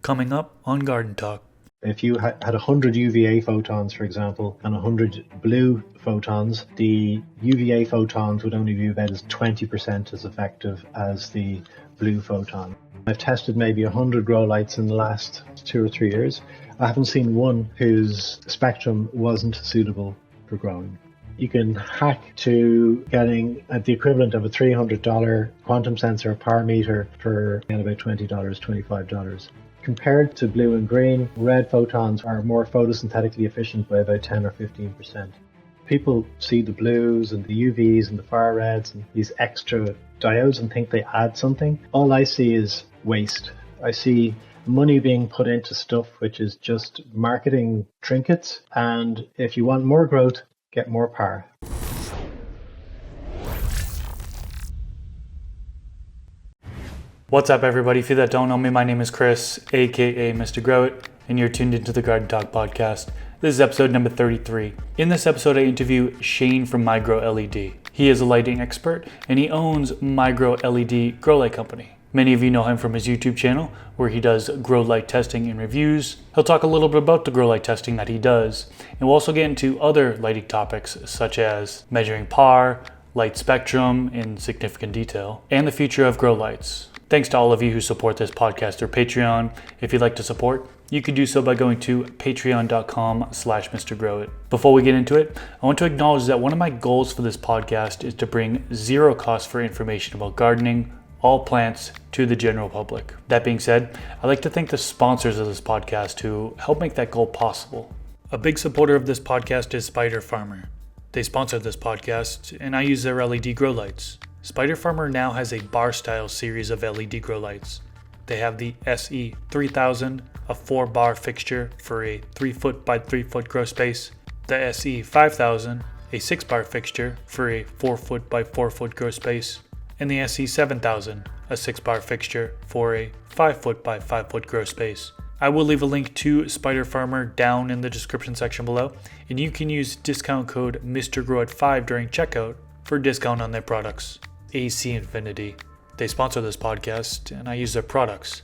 coming up on Garden Talk. If you had 100 UVA photons, for example, and 100 blue photons, the UVA photons would only be about 20% as effective as the blue photon. I've tested maybe 100 grow lights in the last 2 or 3 years. I haven't seen one whose spectrum wasn't suitable for growing. You can hack to getting the equivalent of a $300 quantum sensor power meter for about $20, $25. Compared to blue and green, red photons are more photosynthetically efficient by about 10 or 15%. People see the blues and the UVs and the far reds and these extra diodes and think they add something. All I see is waste. I see money being put into stuff which is just marketing trinkets, and if you want more growth, get more power. What's up, everybody? If you that don't know me, my name is Chris, aka Mr. Grow It, and you're tuned into the Garden Talk podcast. This is episode number 33. In this episode, I interview Shane from MIGRO LED. He is a lighting expert, and he owns MIGRO LED Grow Light Company. Many of you know him from his YouTube channel, where he does grow light testing and reviews. He'll talk a little bit about the grow light testing that he does, and we'll also get into other lighting topics, such as measuring PAR, light spectrum in significant detail, and the future of grow lights. Thanks to all of you who support this podcast through Patreon. If you'd like to support, you can do so by going to patreon.com/MrGrowIt. Before we get into it, I want to acknowledge that one of my goals for this podcast is to bring zero cost for information about gardening, all plants, to the general public. That being said, I'd like to thank the sponsors of this podcast who help make that goal possible. A big supporter of this podcast is Spider Farmer. They sponsor this podcast, and I use their LED grow lights. Spider Farmer now has a bar-style series of LED grow lights. They have the SE3000, a 4-bar fixture for a 3-foot by 3-foot grow space, the SE5000, a 6-bar fixture for a 4-foot by 4-foot grow space, and the SE7000, a 6-bar fixture for a 5-foot by 5-foot grow space. I will leave a link to Spider Farmer down in the description section below, and you can use discount code MrGrowIt5 during checkout for a discount on their products. AC Infinity. They sponsor this podcast, and I use their products.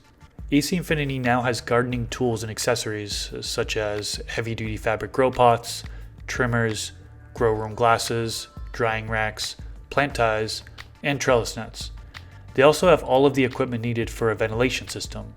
AC Infinity now has gardening tools and accessories such as heavy-duty fabric grow pots, trimmers, grow room glasses, drying racks, plant ties, and trellis nets. They also have all of the equipment needed for a ventilation system.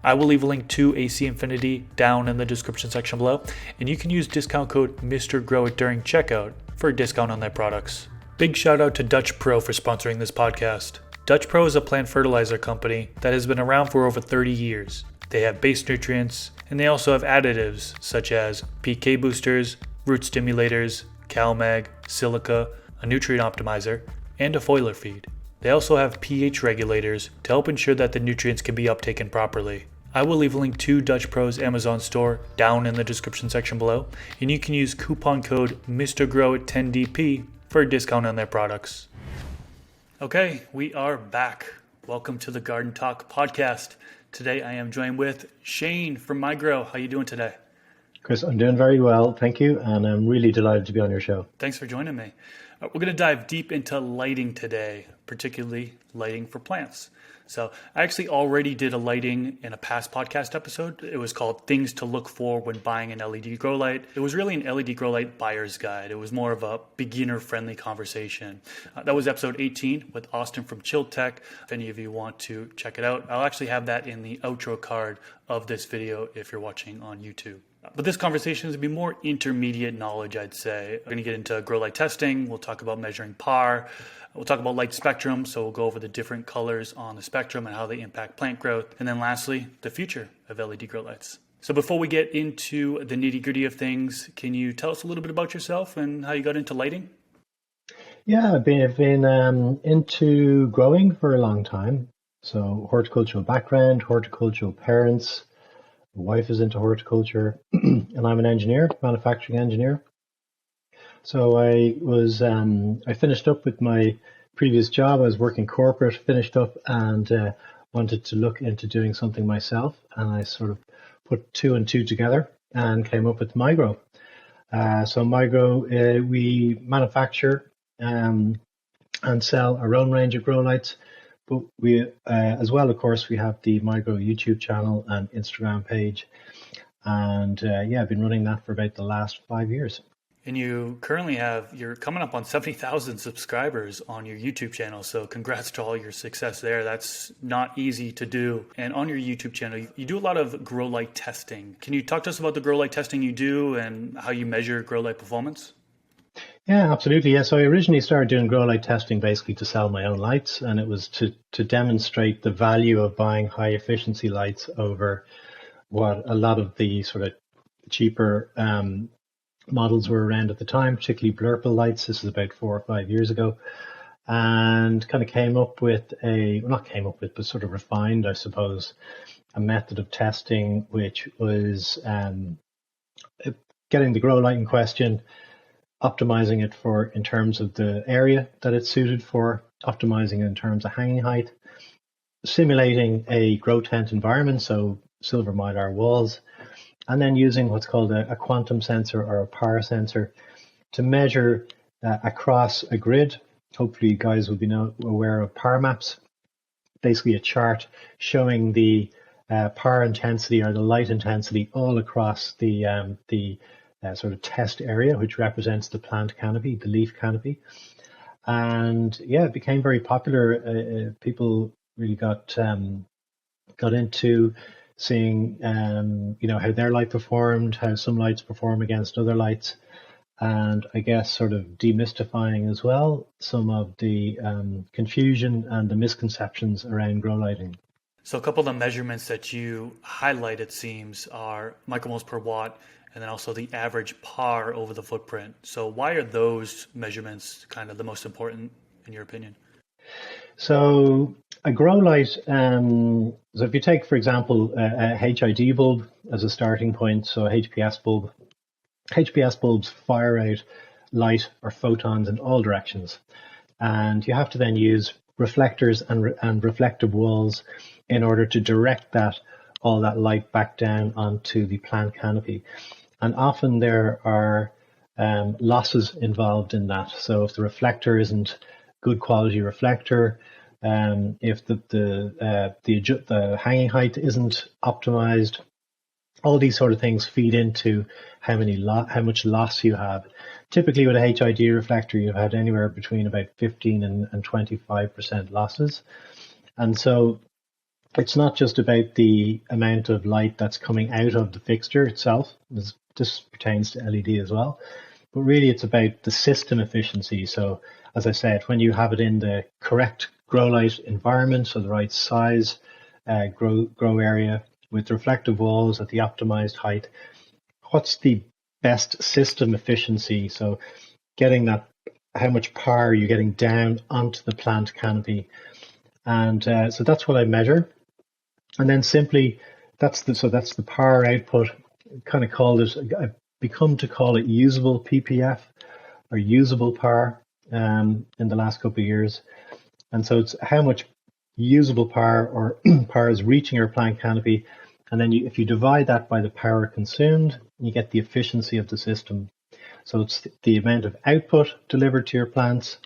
I will leave a link to AC Infinity down in the description section below, and you can use discount code MrGrowIt during checkout for a discount on their products. Big shout out to Dutch Pro for sponsoring this podcast. Dutch Pro is a plant fertilizer company that has been around for over 30 years. They have base nutrients, and they also have additives such as PK boosters, root stimulators, CalMag, silica, a nutrient optimizer, and a foliar feed. They also have pH regulators to help ensure that the nutrients can be uptaken properly. I will leave a link to Dutch Pro's Amazon store down in the description section below, and you can use coupon code MrGrowIt10DP for a discount on their products. Okay, we are back. Welcome to the Garden Talk podcast. Today I am joined with Shane from MIGRO. How are you doing today? Chris, I'm doing very well, thank you, and I'm really delighted to be on your show. Thanks for joining me. We're going to dive deep into lighting today, particularly lighting for plants. So I actually already did a lighting in a past podcast episode. It was called Things to Look For When Buying an LED Grow Light. It was really an LED Grow Light buyer's guide. It was more of a beginner-friendly conversation. That was episode 18 with Austin from Chill Tech. If any of you want to check it out, I'll actually have that in the outro card of this video if you're watching on YouTube. But this conversation is going to be more intermediate knowledge, I'd say. We're going to get into grow light testing. We'll talk about measuring PAR. We'll talk about light spectrum, so we'll go over the different colors on the spectrum and how they impact plant growth. And then lastly, the future of LED grow lights. So before we get into the nitty-gritty of things, can you tell us a little bit about yourself and how you got into lighting? Yeah, I've been into growing for a long time. So horticultural background, horticultural parents. My wife is into horticulture, and I'm an engineer, manufacturing engineer. So I finished up with my previous job. I was working corporate, finished up, and wanted to look into doing something myself. And I sort of put 2 and 2 together and came up with MIGRO. So MIGRO, we manufacture and sell our own range of grow lights. But we, as well, of course, we have the MIGRO YouTube channel and Instagram page. And yeah, I've been running that for about the last 5 years. And you're coming up on 70,000 subscribers on your YouTube channel. So congrats to all your success there. That's not easy to do. And on your YouTube channel, you do a lot of grow light testing. Can you talk to us about the grow light testing you do and how you measure grow light performance? Yeah, absolutely. Yeah, so I originally started doing grow light testing basically to sell my own lights, and it was to demonstrate the value of buying high efficiency lights over what a lot of the sort of cheaper models were around at the time, particularly blurple lights. This is about 4 or 5 years ago, and kind of came up with not came up with, but sort of refined, I suppose, a method of testing, which was getting the grow light in question, optimizing it in terms of the area that it's suited for, optimizing it in terms of hanging height, simulating a grow tent environment, so silver mylar walls, and then using what's called a quantum sensor or a power sensor to measure across a grid. Hopefully you guys will be aware of power maps, basically a chart showing the power intensity or the light intensity all across the sort of test area, which represents the plant canopy, the leaf canopy. And yeah, it became very popular. People really got into seeing how their light performed, how some lights perform against other lights, and I guess sort of demystifying as well some of the confusion and the misconceptions around grow lighting. So a couple of the measurements that you highlight, it seems, are micromoles per watt, and then also the average PAR over the footprint. So why are those measurements kind of the most important in your opinion? So a grow light, so if you take, for example, a HID bulb as a starting point, so a HPS bulb, HPS bulbs fire out light or photons in all directions. And you have to then use reflectors and reflective walls in order to direct all that light back down onto the plant canopy. And often there are losses involved in that. So if the reflector isn't good quality reflector, if the hanging height isn't optimized, all these sort of things feed into how much loss you have. Typically with a HID reflector, you've had anywhere between about 15 and 25% losses. And so it's not just about the amount of light that's coming out of the fixture itself. This pertains to LED as well. But really it's about the system efficiency. So as I said, when you have it in the correct grow light environment, so the right size, grow area with reflective walls at the optimized height, what's the best system efficiency? So getting that, how much power you're getting down onto the plant canopy. And so that's what I measure. And then simply, that's the power output. Kind of I've become to call it usable PPF or usable power in the last couple of years. And so it's how much usable power or power is reaching your plant canopy. And then if you divide that by the power consumed, you get the efficiency of the system. So it's the amount of output delivered to your plants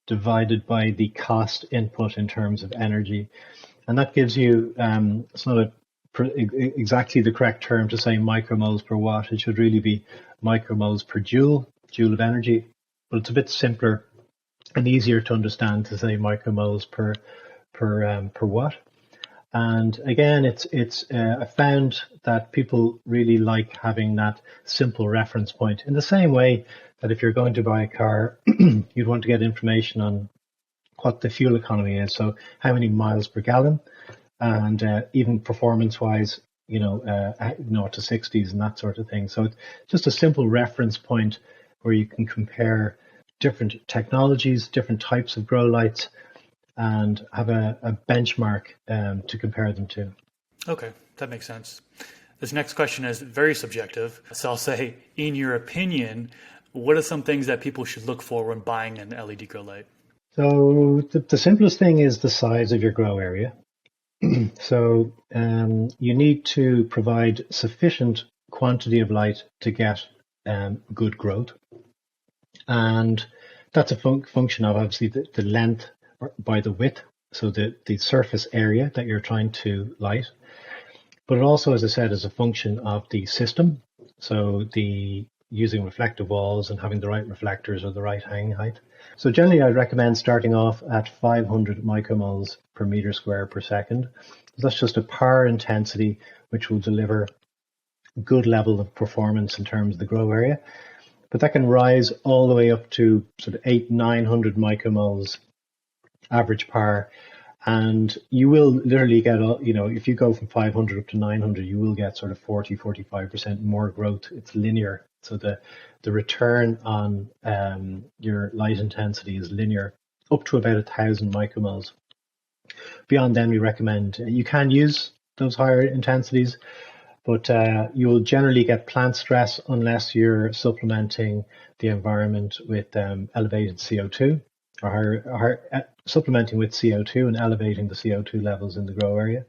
divided by the cost input in terms of energy. And that gives you, it's not exactly the correct term to say micromoles per watt. It should really be micromoles per joule of energy. But it's a bit simpler and easier to understand to say micromoles per watt. And again, I found that people really like having that simple reference point. In the same way that if you're going to buy a car, you'd want to get information on what the fuel economy is. So how many miles per gallon, and even performance-wise, north to 60s and that sort of thing. So it's just a simple reference point where you can compare different technologies, different types of grow lights, and have a benchmark to compare them to. Okay, that makes sense. This next question is very subjective. So I'll say, in your opinion, what are some things that people should look for when buying an LED grow light? So the simplest thing is the size of your grow area. So you need to provide sufficient quantity of light to get good growth. And that's a function of obviously the length by the width so the surface area that you're trying to light. But it also, as I said, is a function of the system. So the using reflective walls and having the right reflectors or the right hanging height. So generally, I'd recommend starting off at 500 micromoles per meter square per second. That's just a power intensity which will deliver good level of performance in terms of the grow area. But that can rise all the way up to sort of 800-900 micromoles average power. And you will literally get, if you go from 500 up to 900, you will get sort of 40-45% more growth. It's linear. So the return on your light intensity is linear up to about 1,000 micromoles. Beyond then, we recommend you can use those higher intensities, but you will generally get plant stress unless you're supplementing the environment with elevated CO2 or supplementing with CO2 and elevating the CO2 levels in the grow area.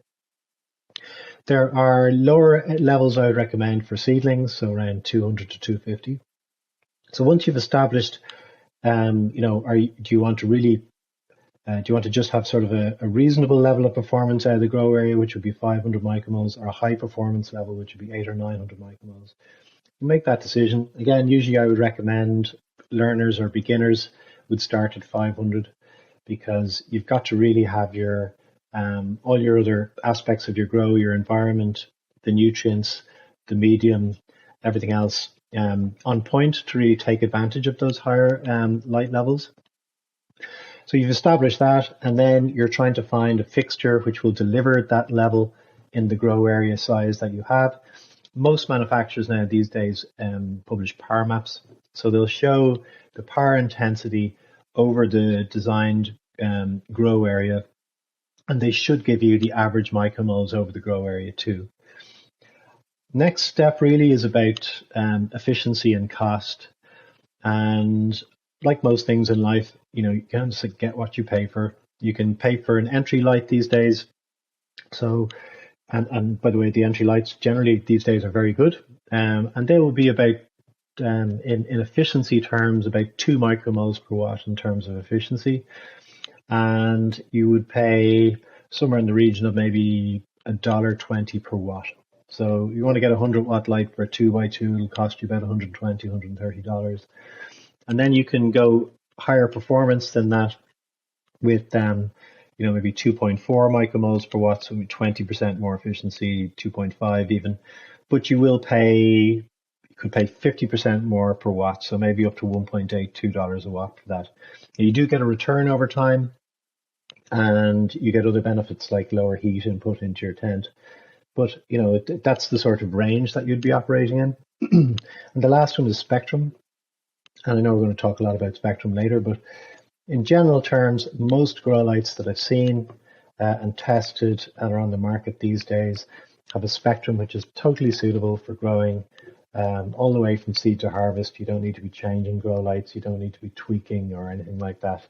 There are lower levels I would recommend for seedlings, so around 200 to 250. So once you've established, do you want to just have sort of a reasonable level of performance out of the grow area, which would be 500 micromoles, or a high performance level, which would be 800 or 900 micromoles? Make that decision. Again, usually I would recommend learners or beginners would start at 500, because you've got to really have your all your other aspects of your grow, your environment, the nutrients, the medium, everything else on point to really take advantage of those higher light levels. So you've established that, and then you're trying to find a fixture which will deliver that level in the grow area size that you have. Most manufacturers now these days publish power maps. So they'll show the power intensity over the designed grow area, and they should give you the average micromoles over the grow area too. Next step really is about efficiency and cost. And like most things in life, you can just get what you pay for. You can pay for an entry light these days. So, and by the way, the entry lights generally these days are very good. And they will be about, in efficiency terms, about 2 micromoles per watt in terms of efficiency. And you would pay somewhere in the region of maybe $1.20 per watt. So you want to get a 100-watt light for a 2x2, it'll cost you about $120, $130. And then you can go higher performance than that with maybe 2.4 micromoles per watt, so 20% more efficiency, 2.5 even. But you could pay 50% more per watt, so maybe up to $1.82 a watt for that. You do get a return over time, and you get other benefits like lower heat input into your tent. But that's the sort of range that you'd be operating in. And the last one is spectrum. And I know we're going to talk a lot about spectrum later, but in general terms, most grow lights that I've seen and tested and are on the market these days have a spectrum which is totally suitable for growing all the way from seed to harvest. You don't need to be changing grow lights. You don't need to be tweaking or anything like that.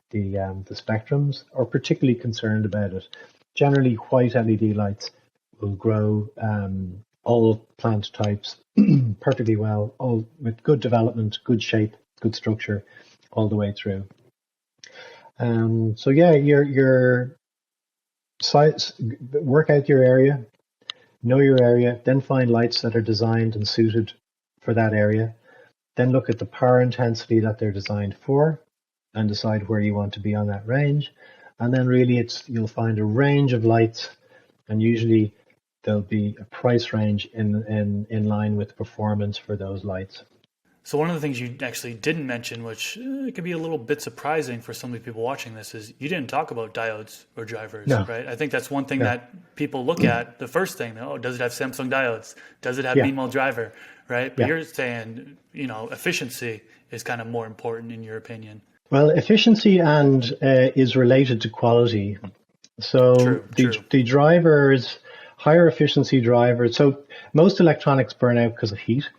The spectrums are particularly concerned about it. Generally, white LED lights will grow all plant types perfectly well, all with good development, good shape, good structure, all the way through. So yeah, your size, work out your area, know your area, then find lights that are designed and suited for that area. Then look at the power intensity that they're designed for, and decide where you want to be on that range. And then really you'll find a range of lights, and usually there'll be a price range in line with performance for those lights. So one of the things you actually didn't mention, which could be a little bit surprising for some of the people watching this, is you didn't talk about diodes or drivers, right? I think that's one thing that people look at. The first thing, does it have Samsung diodes? Does it have Umol driver, right? But you're saying, efficiency is kind of more important in your opinion. Well, efficiency is related to quality. So the drivers, higher efficiency drivers. So most electronics burn out because of heat.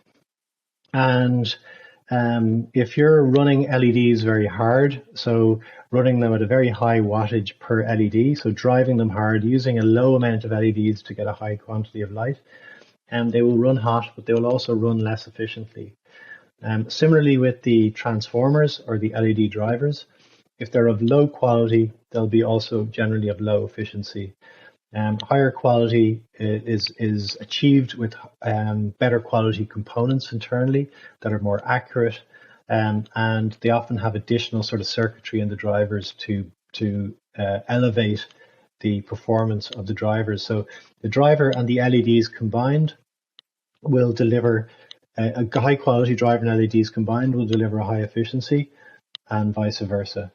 And if you're running LEDs very hard, so running them at a very high wattage per LED, so driving them hard, using a low amount of LEDs to get a high quantity of light, and they will run hot, but they will also run less efficiently. Similarly with the transformers or the LED drivers, if they're of low quality, they'll be also generally of low efficiency. Higher quality is achieved with better quality components internally that are more accurate, and they often have additional sort of circuitry in the drivers to elevate the performance of the drivers. So the driver and the LEDs combined will deliver a high quality driver, and LEDs combined will deliver a high efficiency, and vice versa.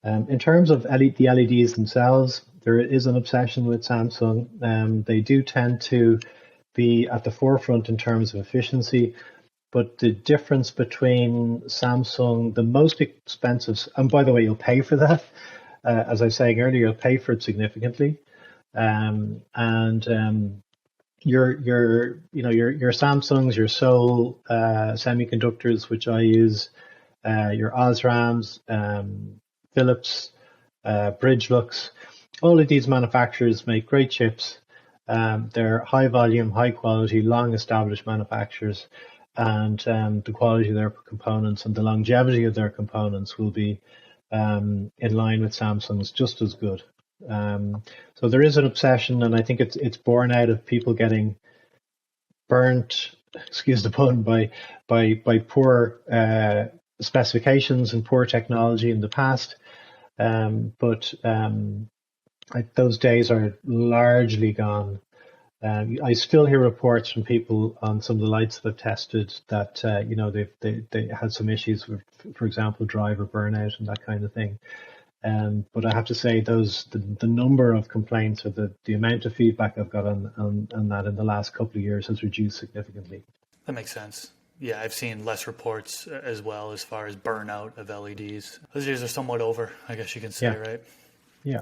In terms of the LEDs themselves, there is an obsession with Samsung. They do tend to be at the forefront in terms of efficiency, but the difference between Samsung, the most expensive, and by the way, you'll pay for that. As I was saying earlier, you'll pay for it significantly. Your Samsungs, your Seoul semiconductors, which I use, your Osrams, Philips, Bridgelux, all of these manufacturers make great chips. They're high volume, high quality, long established manufacturers, and the quality of their components and the longevity of their components will be in line with Samsung's, just as good. So there is an obsession, and I think it's born out of people getting burnt, excuse the pun, by poor specifications and poor technology in the past. But those days are largely gone. I still hear reports from people on some of the lights that I've tested that they had some issues with, for example, driver burnout and that kind of thing. But I have to say, the number of complaints or the amount of feedback I've got on that in the last couple of years has reduced significantly. That makes sense. Yeah, I've seen less reports as well as far as burnout of LEDs. Those days are somewhat over, I guess you can say, right? Yeah.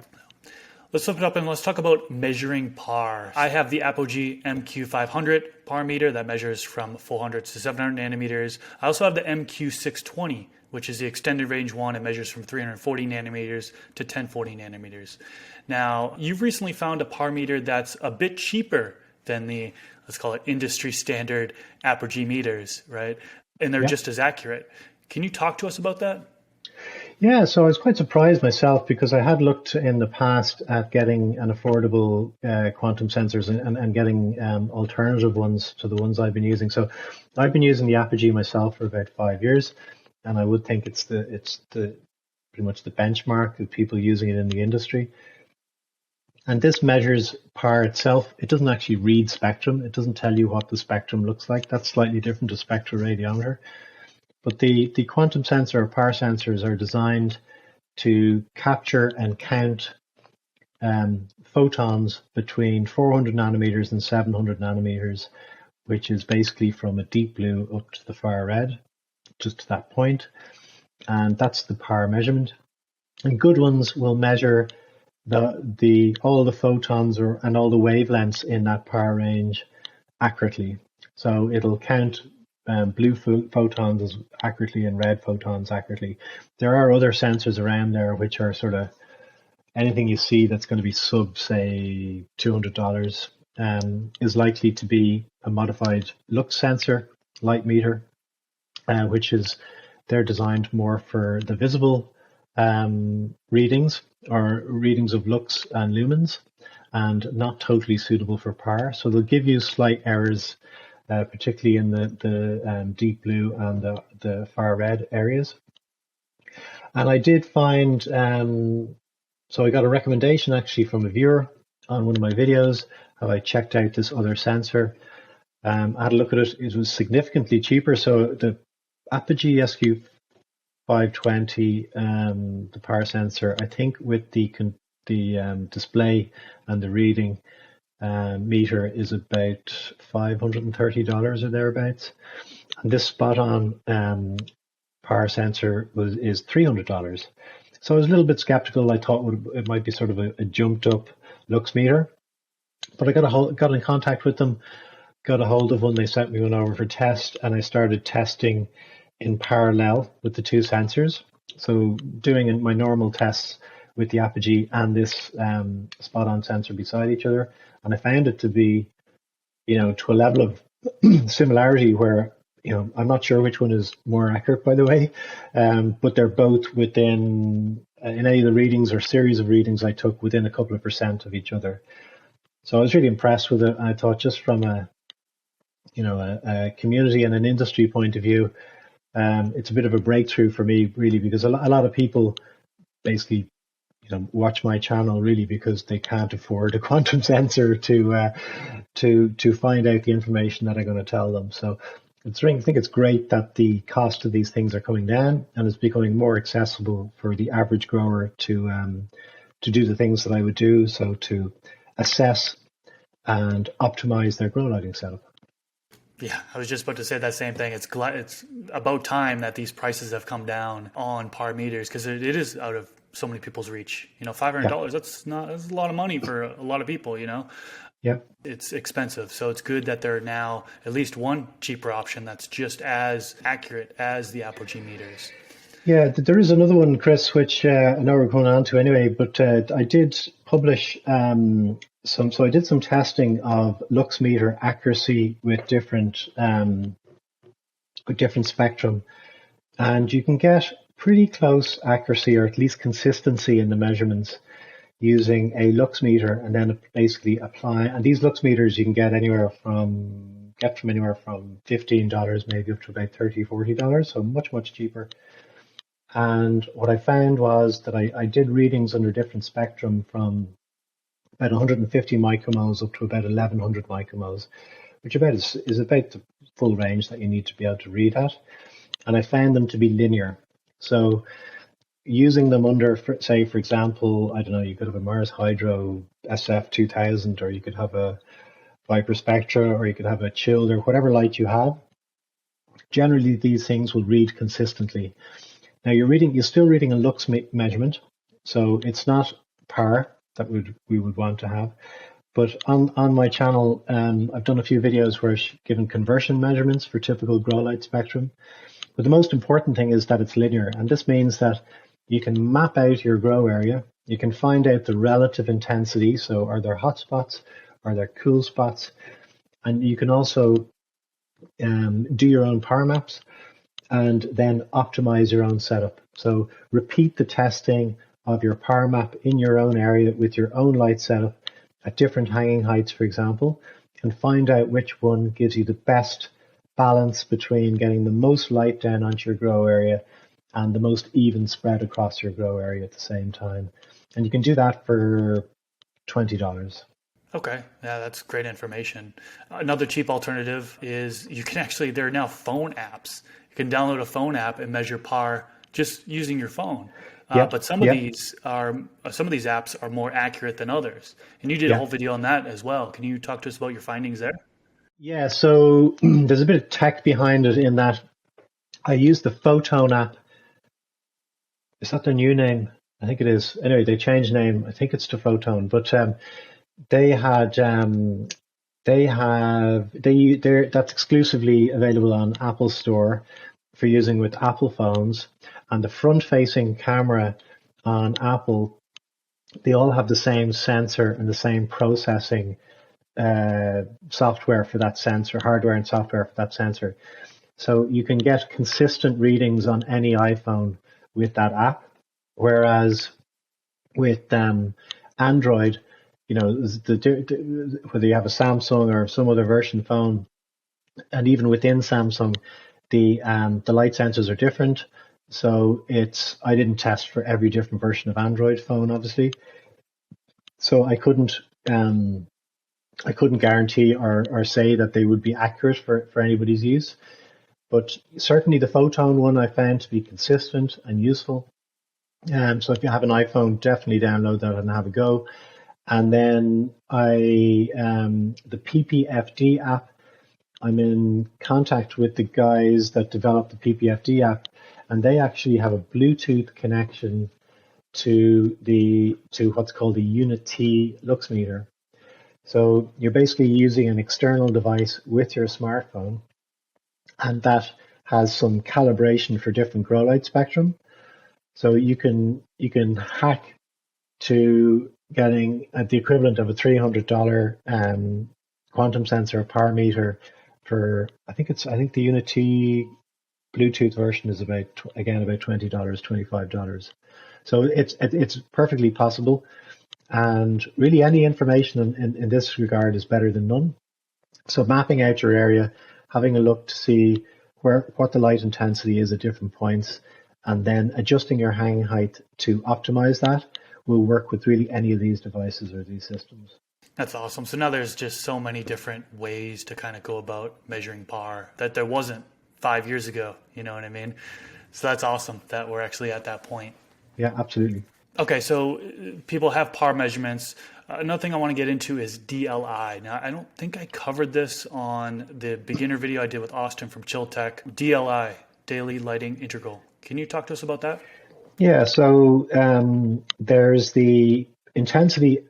Let's flip it up and let's talk about measuring PAR. I have the Apogee MQ500 PAR meter that measures from 400 to 700 nanometers. I also have the MQ620, which is the extended range one. It measures from 340 nanometers to 1040 nanometers. Now, you've recently found a PAR meter that's a bit cheaper than the, let's call it, industry standard Apogee meters, right? And they're just as accurate. Can you talk to us about that? Yeah, so I was quite surprised myself because I had looked in the past at getting an affordable quantum sensors and getting alternative ones to the ones I've been using. So I've been using the Apogee myself for about 5 years, and I would think it's pretty much the benchmark of people using it in the industry. And this measures PAR itself. It doesn't actually read spectrum. It doesn't tell you what the spectrum looks like. That's slightly different to spectroradiometer. But the quantum sensor or PAR sensors are designed to capture and count photons between 400 nanometers and 700 nanometers, which is basically from a deep blue up to the far red, just to that point. And that's the PAR measurement. And good ones will measure all the photons and all the wavelengths in that PAR range accurately. So it'll count blue photons as accurately and red photons accurately. There are other sensors around there which are sort of anything you see that's going to be sub, say, $200 is likely to be a modified LUX sensor, light meter, which is they're designed more for the visible readings or readings of lux and lumens, and not totally suitable for PAR. So they'll give you slight errors, particularly in the deep blue and the far red areas. And I did find, so I got a recommendation actually from a viewer on one of my videos. How I checked out this other sensor. I had a look at it. It was significantly cheaper. So the Apogee SQ520, the PAR sensor, I think with the display and the reading meter is about $530 or thereabouts. And this spot-on PAR sensor is $300. So I was a little bit skeptical. I thought it might be sort of a jumped up LUX meter. But I got in contact with them, got a hold of one. They sent me one over for test, and I started testing in parallel with the two sensors. So doing my normal tests with the Apogee and this spot-on sensor beside each other. And I found it to be, to a level of similarity where, I'm not sure which one is more accurate, by the way, but they're both within in any of the readings or series of readings I took within a couple of percent of each other. So I was really impressed with it. And I thought, just from a community and an industry point of view, it's a bit of a breakthrough for me, really, because a lot of people basically watch my channel really because they can't afford a quantum sensor to find out the information that I'm going to tell them. So I think it's great that the cost of these things are coming down and it's becoming more accessible for the average grower to do the things that I would do. So to assess and optimize their grow lighting setup. Yeah, I was just about to say that same thing. It's about time that these prices have come down on par meters, because it is out of so many people's reach. $500, that's a lot of money for a lot of people, Yeah. It's expensive. So it's good that there are now at least one cheaper option that's just as accurate as the Apogee meters. Yeah, there is another one, Chris, which I know we're going on to anyway, but I did publish so I did some testing of LUX meter accuracy with different spectrum, and you can get pretty close accuracy, or at least consistency in the measurements, using a LUX meter and then basically apply. And these LUX meters you can get from anywhere from $15 maybe up to about $30-$40, so much cheaper. And what I found was that I did readings under different spectrum from about 150 micromoles up to about 1100 micromoles, which is about the full range that you need to be able to read at. And I found them to be linear. So using them under, say, for example, I don't know, you could have a Mars Hydro SF2000, or you could have a Viper Spectra, or you could have a chilled, or whatever light you have. Generally, these things will read consistently. Now you're still reading a LUX measurement, so it's not par that we would want to have. But on my channel, I've done a few videos where I've given conversion measurements for typical grow light spectrum. But the most important thing is that it's linear, and this means that you can map out your grow area. You can find out the relative intensity. So are there hot spots? Are there cool spots? And you can also do your own power maps and then optimize your own setup. So repeat the testing of your power map in your own area with your own light setup at different hanging heights, for example, and find out which one gives you the best balance between getting the most light down onto your grow area and the most even spread across your grow area at the same time. And you can do that for $20. Okay, yeah, that's great information. Another cheap alternative is there are now phone apps. You can download a phone app and measure par just using your phone. But some of these apps are more accurate than others. And you did a whole video on that as well. Can you talk to us about your findings there? Yeah, so there's a bit of tech behind it in that I use the Photon app. Is that their new name? I think it is. Anyway, they changed name. I think it's to Photon, but that's exclusively available on Apple Store for using with Apple phones. And the front-facing camera on Apple, they all have the same sensor and the same processing software for that sensor, hardware and software for that sensor. So you can get consistent readings on any iPhone with that app. Whereas with Android, whether you have a Samsung or some other version phone, and even within Samsung, the light sensors are different. So I didn't test for every different version of Android phone, obviously. So I couldn't guarantee or say that they would be accurate for anybody's use. But certainly the Photon one I found to be consistent and useful. So if you have an iPhone, definitely download that and have a go. And then the PPFD app, I'm in contact with the guys that developed the PPFD app, and they actually have a Bluetooth connection to what's called a Unity LUX meter. So you're basically using an external device with your smartphone, and that has some calibration for different grow light spectrum. So you can hack to getting the equivalent of a $300 quantum sensor power meter for I think the Unity Bluetooth version is about $20, $25. So it's perfectly possible. And really any information in this regard is better than none. So mapping out your area, having a look to see what the light intensity is at different points, and then adjusting your hanging height to optimize that will work with really any of these devices or these systems. That's awesome. So now there's just so many different ways to kind of go about measuring PAR that there wasn't 5 years ago. You know what I mean? So that's awesome that we're actually at that point. Yeah, absolutely. Okay, so people have PAR measurements. Another thing I want to get into is DLI. Now, I don't think I covered this on the beginner video I did with Austin from Chiltech. DLI, Daily Lighting Integral. Can you talk to us about that? Yeah, so there's the intensity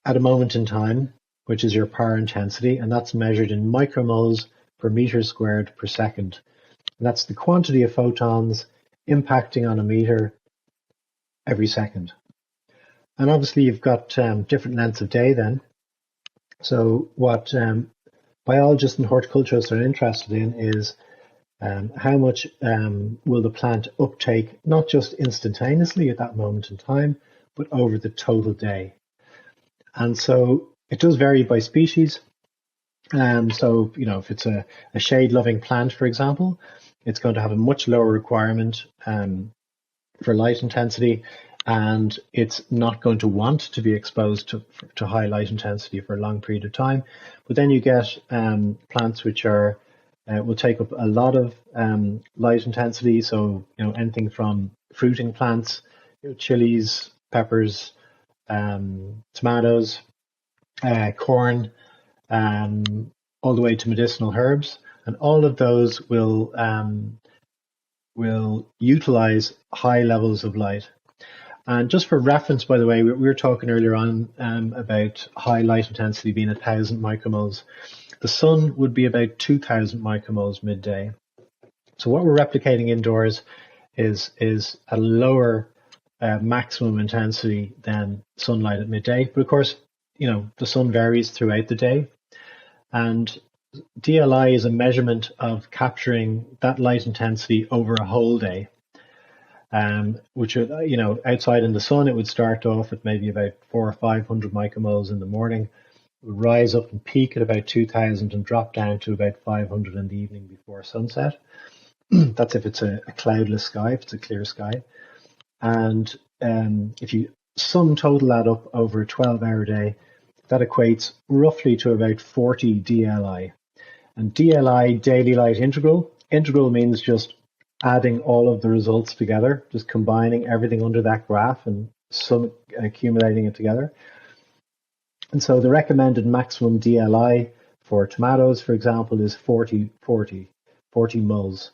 at a moment in time, which is your PAR intensity, and that's measured in micromoles per meter squared per second. And that's the quantity of photons impacting on a meter every second. And obviously you've got different lengths of day then. So what biologists and horticulturists are interested in is how much will the plant uptake, not just instantaneously at that moment in time, but over the total day. And so it does vary by species. So, if it's a shade-loving plant, for example, it's going to have a much lower requirement for light intensity, and it's not going to want to be exposed to high light intensity for a long period of time. But then you get plants which will take up a lot of light intensity. So, anything from fruiting plants, chilies, peppers, tomatoes, corn, all the way to medicinal herbs, and all of those will utilize high levels of light. And just for reference, by the way, we were talking earlier on about high light intensity being 1,000 micromoles. The sun would be about 2,000 micromoles midday. So what we're replicating indoors is a lower maximum intensity than sunlight at midday. But of course, the sun varies throughout the day. And DLI is a measurement of capturing that light intensity over a whole day. Which, outside in the sun, it would start off at maybe about 400 or 500 micromoles in the morning, would rise up and peak at about 2,000 and drop down to about 500 in the evening before sunset. That's if it's a cloudless sky, if it's a clear sky. And if you sum total that up over a 12-hour day, that equates roughly to about 40 DLI. And DLI, daily light integral means just adding all of the results together, just combining everything under that graph and accumulating it together. And so the recommended maximum DLI for tomatoes, for example, is 40 moles.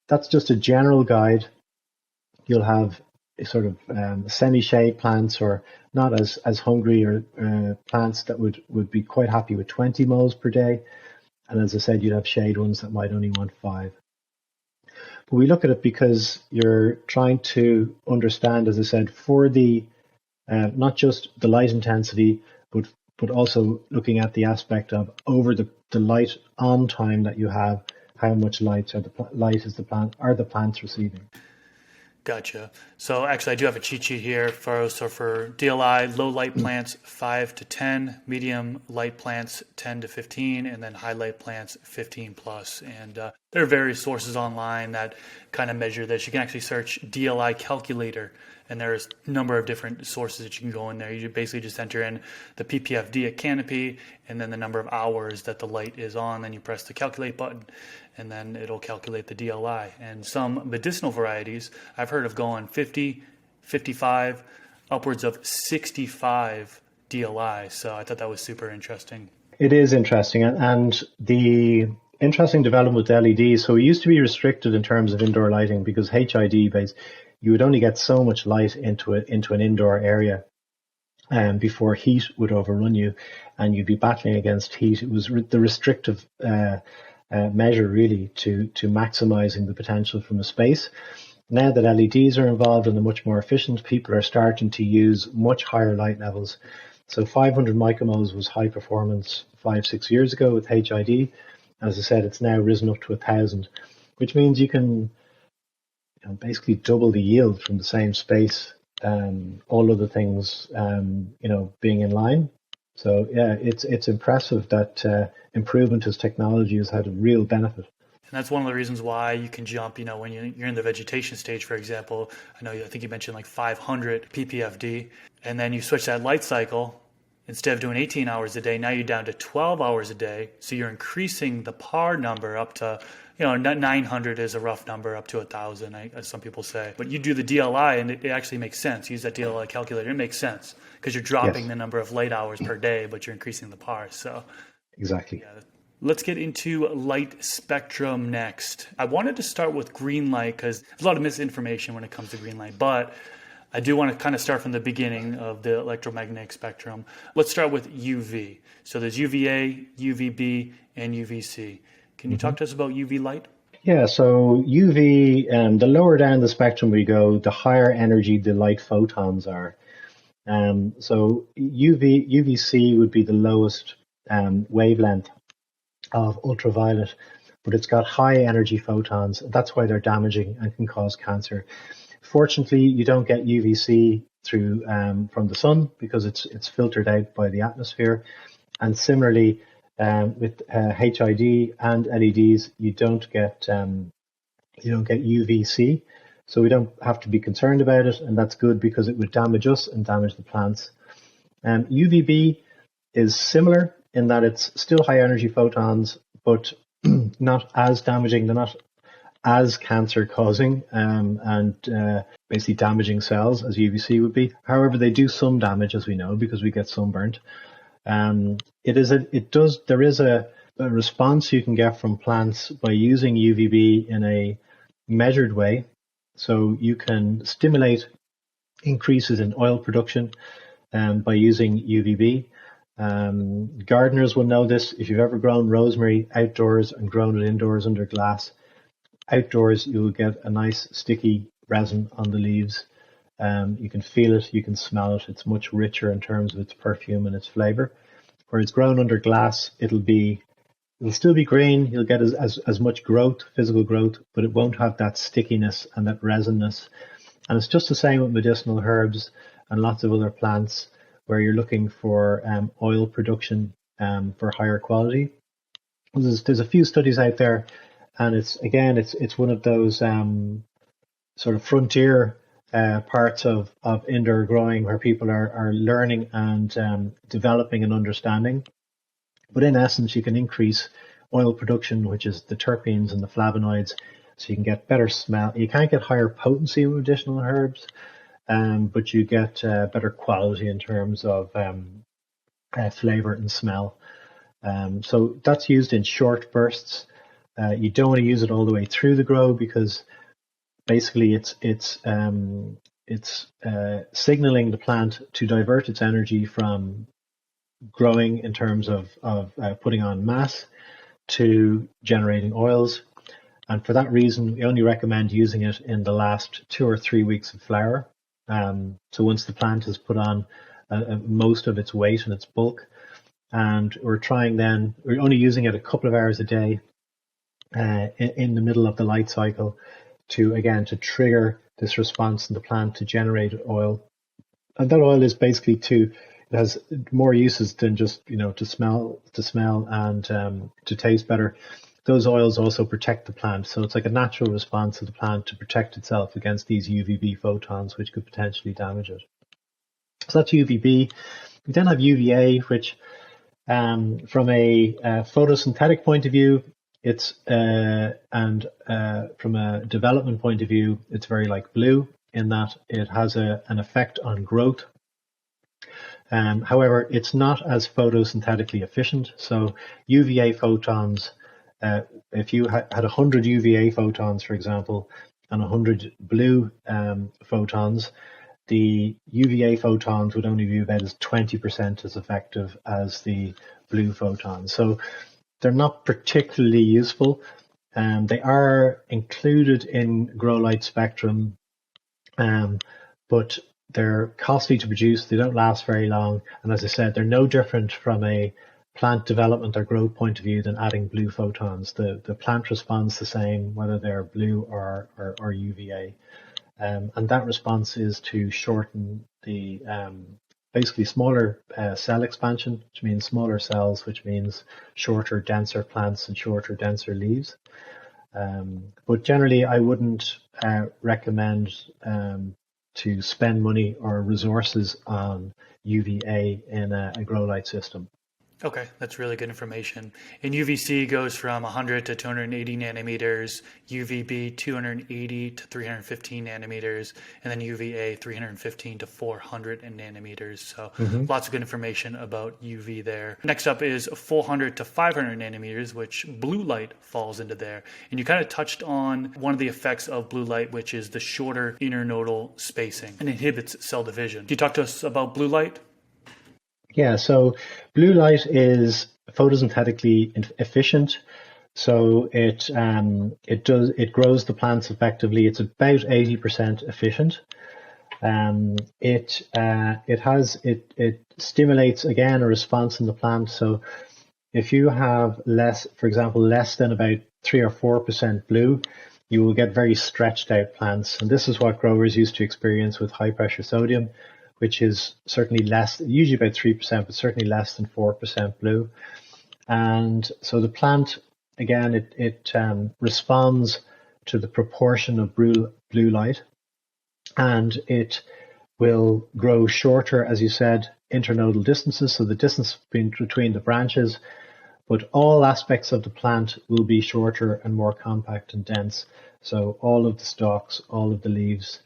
That's just a general guide. You'll have a sort of semi-shade plants or not as hungry or plants that would be quite happy with 20 moles per day. And as I said, you'd have shade ones that might only want 5. But we look at it because you're trying to understand, as I said, for the not just the light intensity, but also looking at the aspect of over the light on time that you have, how much light is the plants receiving. Gotcha. So actually, I do have a cheat sheet here for DLI, low light plants 5 to 10, medium light plants 10 to 15, and then high light plants 15 plus. And there are various sources online that kind of measure this. You can actually search DLI calculator, and there's a number of different sources that you can go in there. You basically just enter in the PPFD at canopy and then the number of hours that the light is on. Then you press the calculate button, and then it'll calculate the DLI. And some medicinal varieties, I've heard of going 50, 55, upwards of 65 DLI. So I thought that was super interesting. It is interesting. And the interesting development with LEDs, so it used to be restricted in terms of indoor lighting because HID based, you would only get so much light into an indoor area before heat would overrun you and you'd be battling against heat. It was the restrictive measure really to maximizing the potential from a space. Now that LEDs are involved and they're much more efficient, people are starting to use much higher light levels. So 500 micromoles was high performance 5-6 years ago with HID. As I said, it's now risen up to 1,000, which means you can and basically double the yield from the same space. All of the things, being in line. So yeah, it's impressive that improvement as technology has had a real benefit. And that's one of the reasons why you can jump, when you're in the vegetation stage, for example. I think you mentioned like 500 ppfd, and then you switch that light cycle. Instead of doing 18 hours a day, now you're down to 12 hours a day. So you're increasing the par number up to, 900 is a rough number, up to 1,000, as some people say. But you do the DLI, and it actually makes sense. Use that DLI calculator. It makes sense because you're dropping the number of light hours per day, but you're increasing the par. So exactly. Yeah. Let's get into light spectrum next. I wanted to start with green light because there's a lot of misinformation when it comes to green light, but I do want to kind of start from the beginning of the electromagnetic spectrum. Let's start with UV. So there's UVA, UVB, and UVC. Can you talk to us about UV light? Yeah, so UV, the lower down the spectrum we go, the higher energy the light photons are. So UVC would be the lowest wavelength of ultraviolet, but it's got high energy photons. That's why they're damaging and can cause cancer. Fortunately, you don't get UVC through from the sun because it's filtered out by the atmosphere. And similarly, with HID and LEDs, you don't get UVC. So we don't have to be concerned about it, and that's good because it would damage us and damage the plants. UVB is similar in that it's still high energy photons, but not as damaging. They're not as cancer causing and basically damaging cells as UVC would be. However, they do some damage, as we know, because we get sunburnt. There is a response you can get from plants by using UVB in a measured way. So you can stimulate increases in oil production by using UVB. Gardeners will know this. If you've ever grown rosemary outdoors and grown it indoors under glass, outdoors you will get a nice sticky resin on the leaves. You can feel it, you can smell it. It's much richer in terms of its perfume and its flavor. Where it's grown under glass, it'll still be green. You'll get as much growth, physical growth, but it won't have that stickiness and that resinness. And it's just the same with medicinal herbs and lots of other plants where you're looking for oil production for higher quality. There's a few studies out there, and it's one of those sort of frontier parts of indoor growing where people are learning and developing an understanding. But in essence, you can increase oil production, which is the terpenes and the flavonoids, so you can get better smell. You can't get higher potency with medicinal herbs, but you get better quality in terms of flavor and smell. So that's used in short bursts. You don't want to use it all the way through the grow because basically it's signaling the plant to divert its energy from growing in terms of putting on mass to generating oils. And for that reason, we only recommend using it in the last 2 or 3 weeks of flower. So once the plant has put on most of its weight and its bulk, and we're only using it a couple of hours a day in the middle of the light cycle to trigger this response in the plant to generate oil. And that oil is basically it has more uses than just, to smell and to taste better. Those oils also protect the plant. So it's like a natural response of the plant to protect itself against these UVB photons, which could potentially damage it. So that's UVB. We then have UVA, which from a photosynthetic point of view, it's from a development point of view, it's very like blue in that it has an effect on growth. However, it's not as photosynthetically efficient. So UVA photons, if you had 100 UVA photons, for example, and 100 blue photons, the UVA photons would only be about as 20% as effective as the blue photons. So they're not particularly useful. They are included in grow light spectrum, but they're costly to produce. They don't last very long. And as I said, they're no different from a plant development or growth point of view than adding blue photons. The plant responds the same whether they're blue or UVA. And that response is to shorten the basically smaller cell expansion, which means smaller cells, which means shorter, denser plants and shorter, denser leaves. But generally, I wouldn't recommend to spend money or resources on UVA in a grow light system. Okay, that's really good information. And UVC goes from 100 to 280 nanometers, UVB 280 to 315 nanometers, and then UVA 315 to 400 nanometers. So lots of good information about UV there. Next up is 400 to 500 nanometers, which blue light falls into there. And you kind of touched on one of the effects of blue light, which is the shorter internodal spacing and inhibits cell division. Can you talk to us about blue light? Yeah, so blue light is photosynthetically efficient. So it grows the plants effectively. It's about 80% efficient. It stimulates again a response in the plant. So if you have less, for example, less than about 3 or 4% blue, you will get very stretched out plants. And this is what growers used to experience with high pressure sodium, which is certainly less, usually about 3%, but certainly less than 4% blue. And so the plant, again, it responds to the proportion of blue light, and it will grow shorter, as you said, internodal distances, so the distance between the branches, but all aspects of the plant will be shorter and more compact and dense. So all of the stalks, all of the leaves,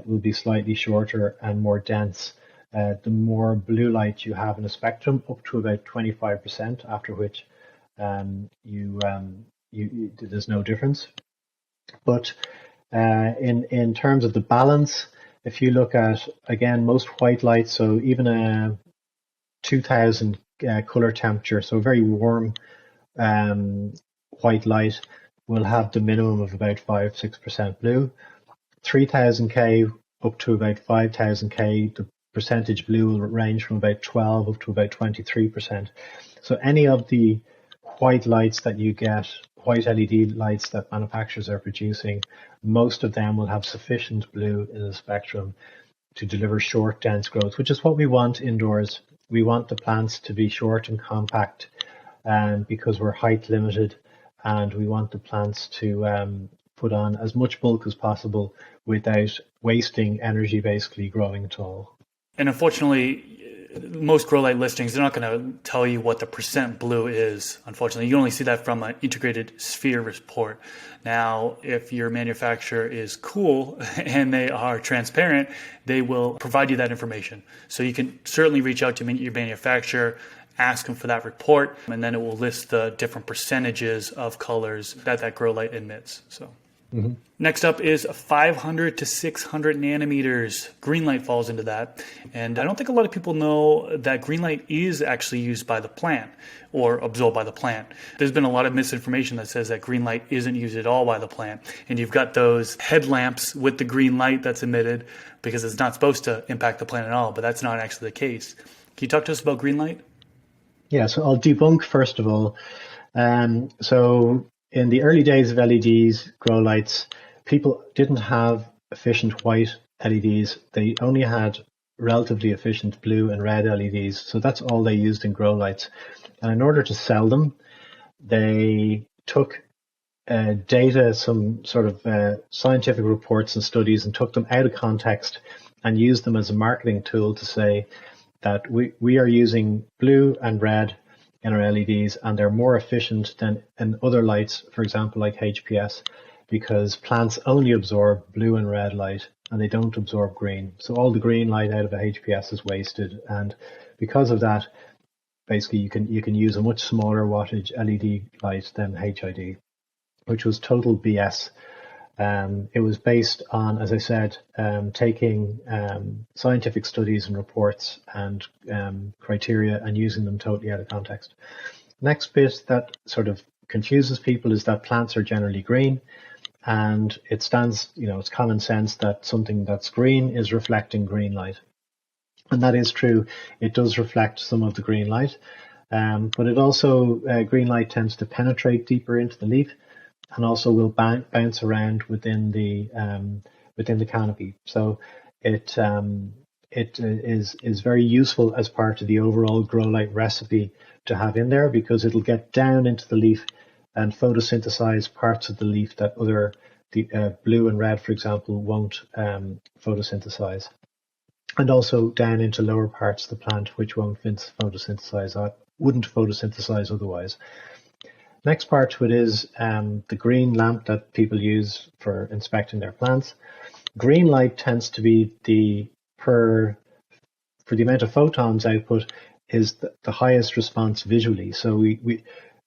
will be slightly shorter and more dense. The more blue light you have in a spectrum, up to about 25%, after which there's no difference. But in terms of the balance, if you look at, again, most white light, so even a 2000 color temperature, so very warm white light, will have the minimum of about 5-6% blue. 3000 K up to about 5000 K, the percentage blue will range from about 12 up to about 23%. So any of the white lights that you get, white LED lights that manufacturers are producing, most of them will have sufficient blue in the spectrum to deliver short, dense growth, which is what we want indoors. We want the plants to be short and compact because we're height limited, and we want the plants to put on as much bulk as possible without wasting energy basically growing at all. And unfortunately, most grow light listings, they're not going to tell you what the percent blue is. Unfortunately, you only see that from an integrated sphere report. Now, if your manufacturer is cool and they are transparent, they will provide you that information. So you can certainly reach out to your manufacturer, ask them for that report, and then it will list the different percentages of colors that grow light emits. So. Next up is 500 to 600 nanometers. Green light falls into that. And I don't think a lot of people know that green light is actually used by the plant or absorbed by the plant. There's been a lot of misinformation that says that green light isn't used at all by the plant. And you've got those headlamps with the green light that's emitted because it's not supposed to impact the plant at all, but that's not actually the case. Can you talk to us about green light? Yeah, so I'll debunk first of all. So in the early days of LEDs, grow lights, people didn't have efficient white LEDs. They only had relatively efficient blue and red LEDs. So that's all they used in grow lights. And in order to sell them, they took data, some sort of scientific reports and studies, and took them out of context and used them as a marketing tool to say that we are using blue and red in our LEDs, and they're more efficient than in other lights, for example, like HPS, because plants only absorb blue and red light and they don't absorb green. So all the green light out of a HPS is wasted. And because of that, basically you can use a much smaller wattage LED light than HID, which was total BS. It was based on, as I said, taking scientific studies and reports and criteria and using them totally out of context. Next bit that sort of confuses people is that plants are generally green, and it stands, it's common sense that something that's green is reflecting green light. And that is true. It does reflect some of the green light. But it also, green light tends to penetrate deeper into the leaf and also will bounce around within the canopy. So it is very useful as part of the overall grow light recipe to have in there, because it'll get down into the leaf and photosynthesize parts of the leaf that the blue and red, for example, won't photosynthesize, and also down into lower parts of the plant which wouldn't photosynthesize otherwise. Next part to it is the green lamp that people use for inspecting their plants. Green light tends to be for the amount of photons output is the highest response visually. So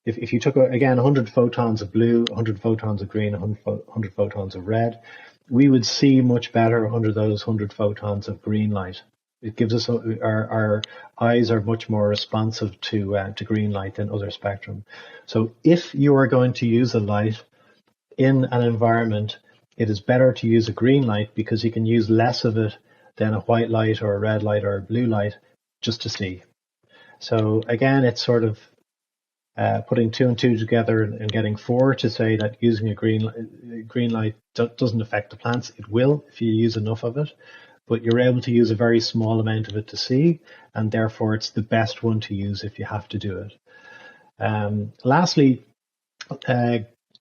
if you took again 100 photons of blue, 100 photons of green, 100 photons of red, we would see much better under those 100 photons of green light. It gives us our eyes are much more responsive to green light than other spectrum. So if you are going to use a light in an environment, it is better to use a green light because you can use less of it than a white light or a red light or a blue light just to see. So again, it's sort of putting 2 and 2 together and getting 4 to say that using a green light doesn't affect the plants. It will if you use enough of it, but you're able to use a very small amount of it to see, and therefore it's the best one to use if you have to do it. Lastly,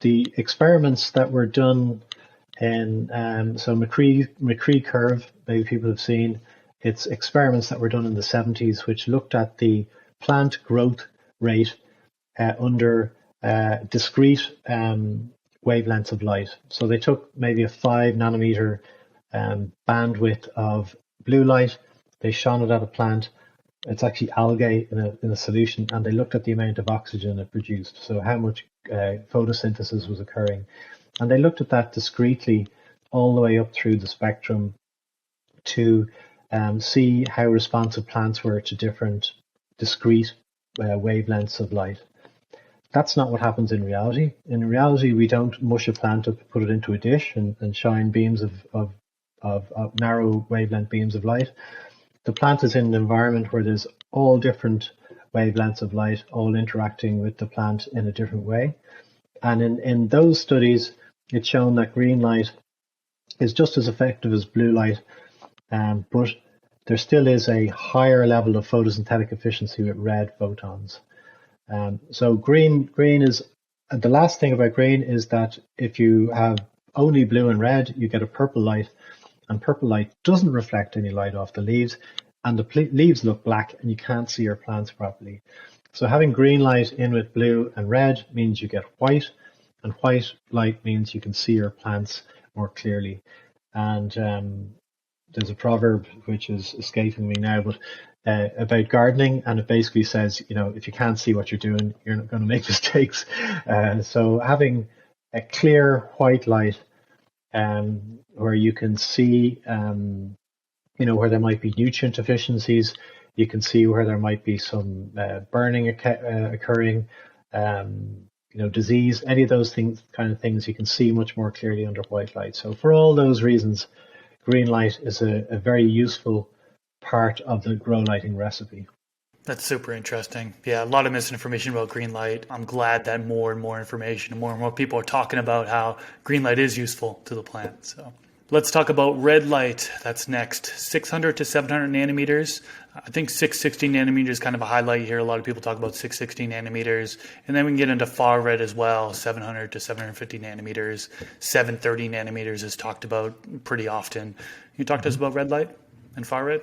the experiments that were done in so McCree curve, maybe people have seen, it's experiments that were done in the 70s which looked at the plant growth rate under discrete wavelengths of light. So they took maybe a 5 nanometer bandwidth of blue light, they shone it at a plant. It's actually algae in a solution, and they looked at the amount of oxygen it produced, so how much photosynthesis was occurring. And they looked at that discretely all the way up through the spectrum to see how responsive plants were to different discrete wavelengths of light. That's not what happens in reality. In reality, we don't mush a plant up, put it into a dish and shine beams of narrow wavelength beams of light. The plant is in an environment where there's all different wavelengths of light, all interacting with the plant in a different way. And in those studies, it's shown that green light is just as effective as blue light, but there still is a higher level of photosynthetic efficiency with red photons. So green is, the last thing about green is that if you have only blue and red, you get a purple light, and purple light doesn't reflect any light off the leaves, and the leaves look black and you can't see your plants properly. So having green light in with blue and red means you get white, and white light means you can see your plants more clearly. And there's a proverb which is escaping me now, but about gardening, and it basically says, if you can't see what you're doing, you're not going to make mistakes. So having a clear white light where you can see, where there might be nutrient deficiencies, you can see where there might be some burning occurring, disease, any of those kind of things, you can see much more clearly under white light. So for all those reasons, green light is a very useful part of the grow lighting recipe. That's super interesting. Yeah, a lot of misinformation about green light. I'm glad that more and more information and more people are talking about how green light is useful to the plant. So let's talk about red light. That's next. 600 to 700 nanometers. I think 660 nanometers is kind of a highlight here. A lot of people talk about 660 nanometers. And then we can get into far red as well, 700 to 750 nanometers. 730 nanometers is talked about pretty often. Can you talk to us about red light and far red?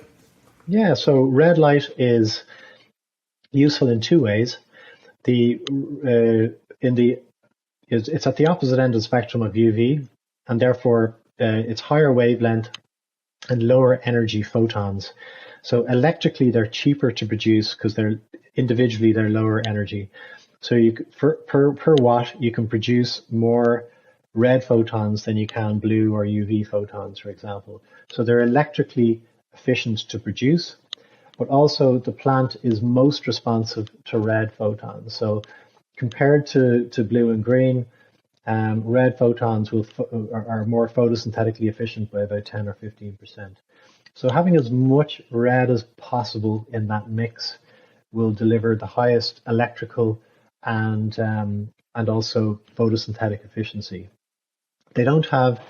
Yeah, so red light is useful in 2 ways. It's at the opposite end of the spectrum of UV, and therefore it's higher wavelength and lower energy photons. So electrically, they're cheaper to produce because they're lower energy. So per watt, you can produce more red photons than you can blue or UV photons, for example. So they're electrically efficient to produce, but also the plant is most responsive to red photons. So compared to blue and green, red photons are more photosynthetically efficient by about 10 or 15%. So having as much red as possible in that mix will deliver the highest electrical and also photosynthetic efficiency. They don't have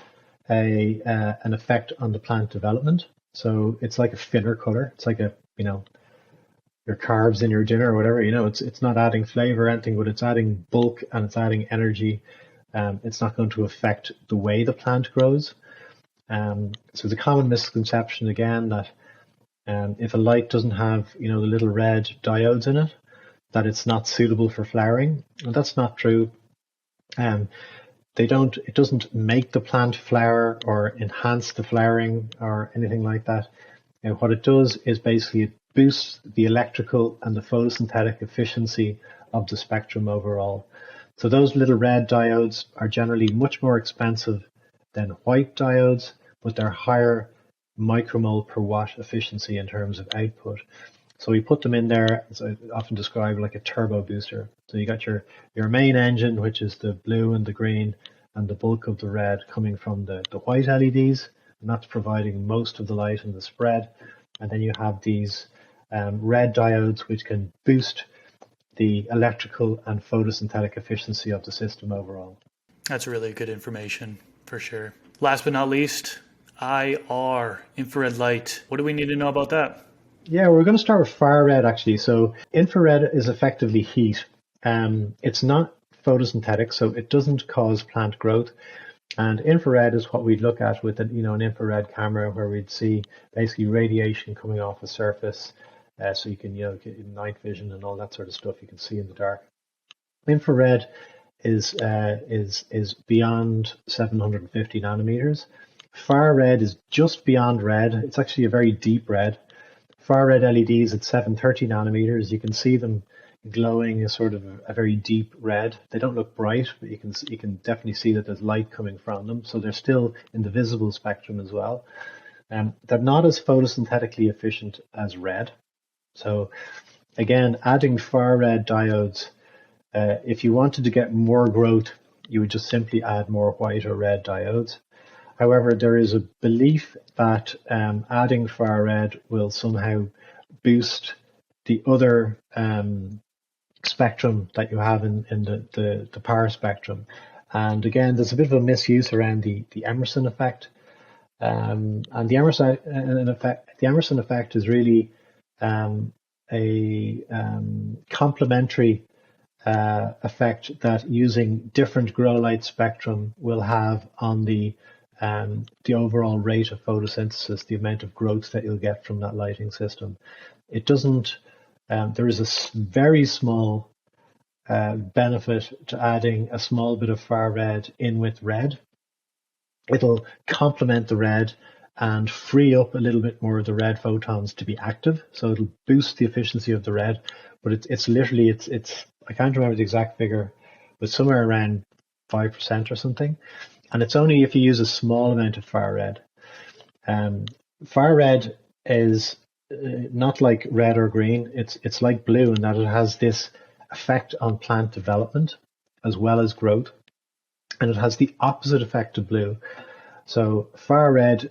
an effect on the plant development, so it's like a thinner color. It's like your carbs in your dinner or whatever. It's not adding flavor or anything, but it's adding bulk and it's adding energy. It's not going to affect the way the plant grows. So the common misconception again that if a light doesn't have the little red diodes in it, that it's not suitable for flowering. And that's not true. It doesn't make the plant flower or enhance the flowering or anything like that. What it does is basically it boosts the electrical and the photosynthetic efficiency of the spectrum overall. So those little red diodes are generally much more expensive than white diodes, but they're higher micromole per watt efficiency in terms of output. So we put them in there, as I often describe, like a turbo booster. So you got your main engine, which is the blue and the green, and the bulk of the red coming from the white LEDs, and that's providing most of the light in the spread. And then you have these red diodes, which can boost the electrical and photosynthetic efficiency of the system overall. That's really good information for sure. Last but not least, IR, infrared light. What do we need to know about that? Yeah, we're going to start with far red actually. So infrared is effectively heat. It's not photosynthetic, so it doesn't cause plant growth. And infrared is what we'd look at with an infrared camera, where we'd see basically radiation coming off a surface. So you can get night vision and all that sort of stuff. You can see in the dark. Infrared is beyond 750 nanometers. Far red is just beyond red. It's actually a very deep red. Far red LEDs at 730 nanometers, you can see them glowing a sort of a very deep red. They don't look bright, but you can definitely see that there's light coming from them. So they're still in the visible spectrum as well. They're not as photosynthetically efficient as red. So again, adding far red diodes, if you wanted to get more growth, you would just simply add more white or red diodes. However, there is a belief that adding far red will somehow boost the other spectrum that you have in the power spectrum. And again, there's a bit of a misuse around the Emerson effect. And the Emerson effect is really a complementary effect that using different grow light spectrum will have on the overall rate of photosynthesis, the amount of growth that you'll get from that lighting system. It doesn't. There is a very small benefit to adding a small bit of far red in with red. It'll complement the red and free up a little bit more of the red photons to be active. So it'll boost the efficiency of the red, but it's literally I can't remember the exact figure, but somewhere around 5% or something. And it's only if you use a small amount of far red. Far red is not like red or green. It's like blue in that it has this effect on plant development as well as growth, and it has the opposite effect of blue. So far red,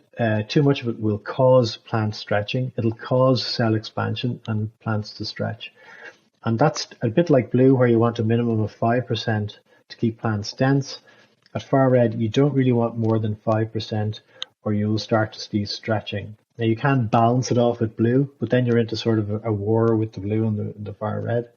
too much of it will cause plant stretching. It'll cause cell expansion and plants to stretch. And that's a bit like blue, where you want a minimum of 5% to keep plants dense. At far red, you don't really want more than 5%, or you'll start to see stretching. Now you can balance it off with blue, but then you're into sort of a war with the blue and the far red.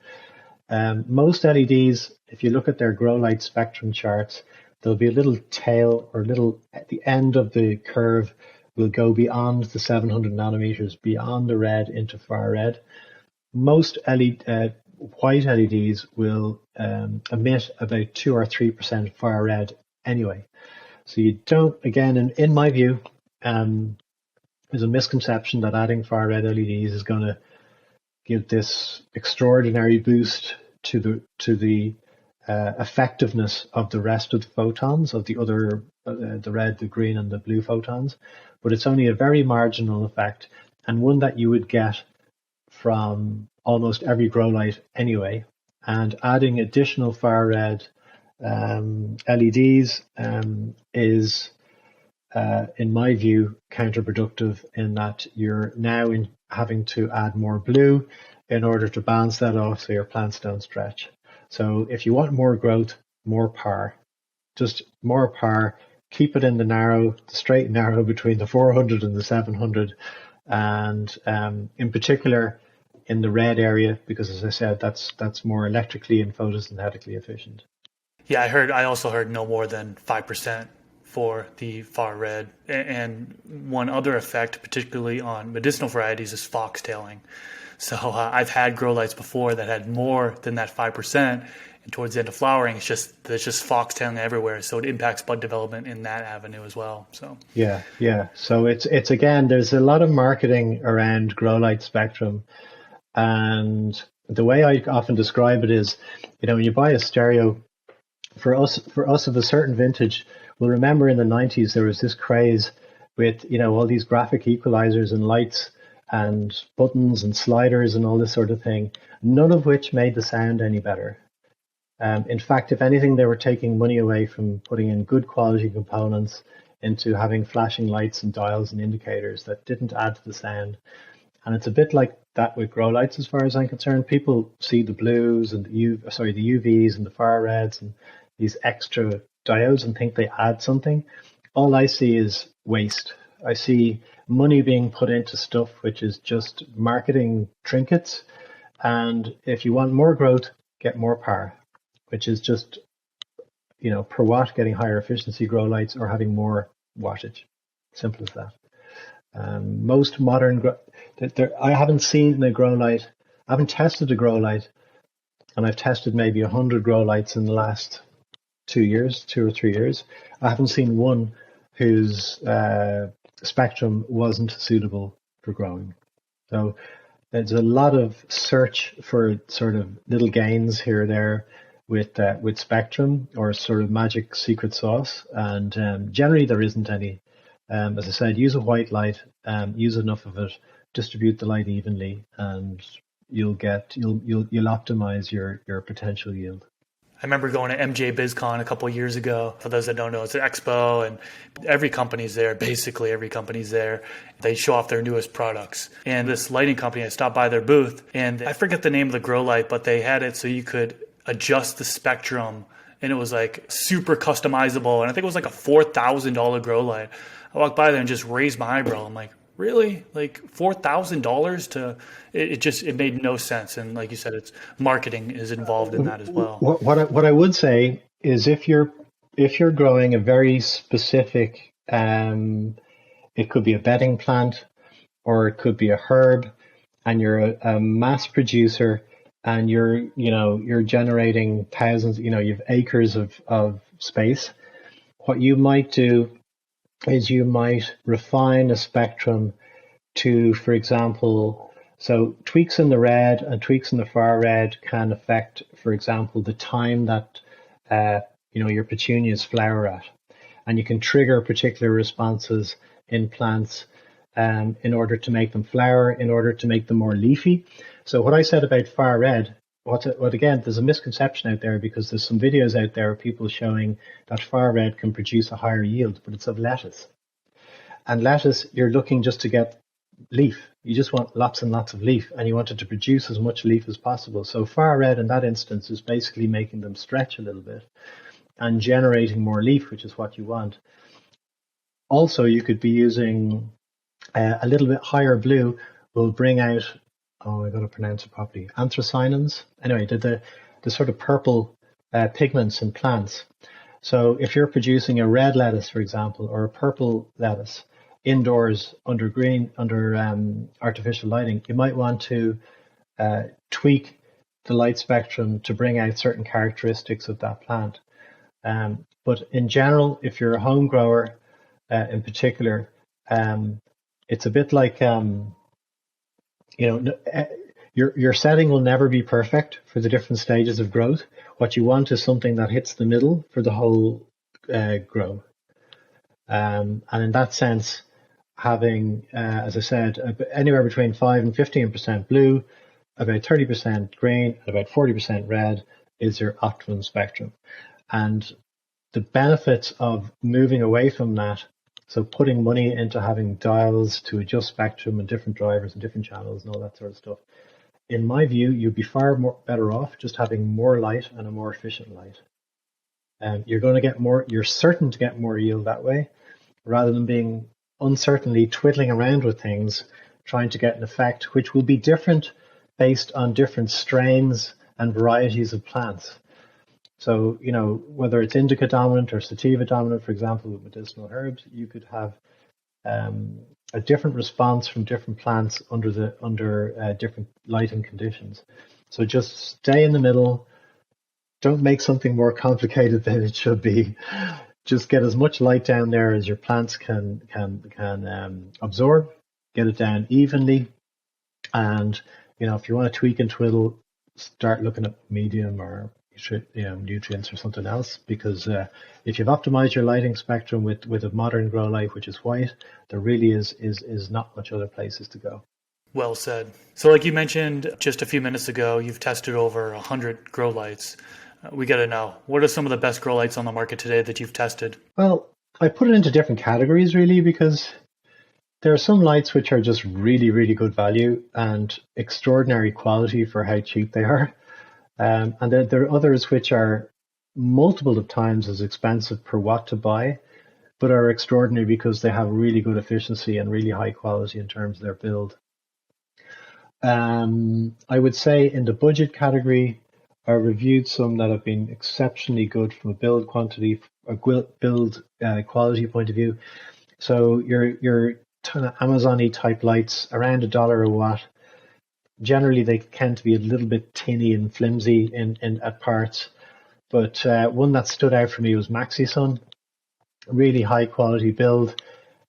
Most LEDs, if you look at their grow light spectrum charts, there'll be a little tail or little at the end of the curve will go beyond the 700 nanometers, beyond the red into far red. Most white LEDs will emit about 2 or 3% far red anyway. So you don't, again, in my view, there's a misconception that adding far red LEDs is going to give this extraordinary boost to the effectiveness of the rest of the photons, of the other, the red, the green, and the blue photons. But it's only a very marginal effect, and one that you would get from almost every grow light anyway. And adding additional far red LEDs is, in my view, counterproductive, in that you're now having to add more blue, in order to balance that off so your plants don't stretch. So if you want more growth, more power, just more power, keep it in the straight and narrow between the 400 and the 700. And in particular, in the red area, because as I said, that's more electrically and photosynthetically efficient. Yeah, I also heard no more than 5% for the far red. And one other effect, particularly on medicinal varieties, is foxtailing. So I've had grow lights before that had more than that 5%. And towards the end of flowering, there's just foxtailing everywhere. So it impacts bud development in that avenue as well. So yeah. So it's again, there's a lot of marketing around grow light spectrum. And the way I often describe it is, when you buy a stereo, for us of a certain vintage, we'll remember in the 90s there was this craze with all these graphic equalizers and lights and buttons and sliders and all this sort of thing, none of which made the sound any better. In fact, if anything, they were taking money away from putting in good quality components into having flashing lights and dials and indicators that didn't add to the sound. And it's a bit like that with grow lights as far as I'm concerned. People see the blues and the UVs and the far reds and these extra diodes and think they add something. All I see is waste. I see money being put into stuff which is just marketing trinkets. And if you want more growth, get more power, which is just, per watt, getting higher efficiency grow lights or having more wattage. Simple as that. Most modern, I haven't seen a grow light, I haven't tested a grow light, and I've tested maybe 100 grow lights in the last 2 or 3 years. I haven't seen one whose spectrum wasn't suitable for growing. So there's a lot of search for sort of little gains here or there with spectrum or sort of magic secret sauce, and generally there isn't any. As I said, use a white light, use enough of it, distribute the light evenly, and you'll optimize your potential yield. I remember going to MJ BizCon a couple of years ago. For those that don't know, it's an expo, and every company's there. Basically, every company's there. They show off their newest products. And this lighting company, I stopped by their booth, and I forget the name of the grow light, but they had it so you could adjust the spectrum, and it was like super customizable. And I think it was like a $4,000 grow light. I walked by there and just raised my eyebrow. I'm like, really? Like $4,000 to it made no sense. And like you said, it's marketing is involved in that as well. What I would say is if you're growing a very specific, it could be a bedding plant or it could be a herb, and you're a mass producer and you're generating thousands, you've acres of space. What you might do is you might refine a spectrum to, for example, so tweaks in the red and tweaks in the far red can affect, for example, the time that your petunias flower at, and you can trigger particular responses in plants in order to make them flower, in order to make them more leafy. So what I said about far red, what again, there's a misconception out there because there's some videos out there of people showing that far red can produce a higher yield, but it's of lettuce. And lettuce, you're looking just to get leaf. You just want lots and lots of leaf, and you want it to produce as much leaf as possible. So far red in that instance is basically making them stretch a little bit and generating more leaf, which is what you want. Also, you could be using a little bit higher blue will bring out, I got to pronounce it properly, anthocyanins. Anyway, the sort of purple pigments in plants. So if you're producing a red lettuce, for example, or a purple lettuce indoors under artificial lighting, you might want to tweak the light spectrum to bring out certain characteristics of that plant. But in general, if you're a home grower in particular, it's a bit like, your setting will never be perfect for the different stages of growth. What you want is something that hits the middle for the whole grow. And in that sense, having, as I said, anywhere between 5 and 15% blue, about 30% green, and about 40% red is your optimum spectrum. And the benefits of moving away from that, so putting money into having dials to adjust spectrum and different drivers and different channels and all that sort of stuff, in my view, you'd be far more better off just having more light and a more efficient light. And you're going to get more, you're certain to get more yield that way, rather than being uncertainly twiddling around with things, trying to get an effect which will be different based on different strains and varieties of plants. So, whether it's indica dominant or sativa dominant, for example, with medicinal herbs, you could have a different response from different plants under different lighting conditions. So just stay in the middle. Don't make something more complicated than it should be. Just get as much light down there as your plants can absorb. Get it down evenly, and if you want to tweak and twiddle, start looking at medium or nutrients or something else, because if you've optimized your lighting spectrum with a modern grow light, which is white, there really is not much other places to go. Well said. So like you mentioned just a few minutes ago, you've tested over 100 grow lights. We got to know, what are some of the best grow lights on the market today that you've tested? Well, I put it into different categories really, because there are some lights which are just really, really good value and extraordinary quality for how cheap they are. And there are others which are multiple of times as expensive per watt to buy, but are extraordinary because they have really good efficiency and really high quality in terms of their build. I would say in the budget category, I reviewed some that have been exceptionally good from a build quality point of view. So your Amazon-y type lights around $1 a watt. Generally, they tend to be a little bit tinny and flimsy at parts, but one that stood out for me was MaxiSun. Really high quality build.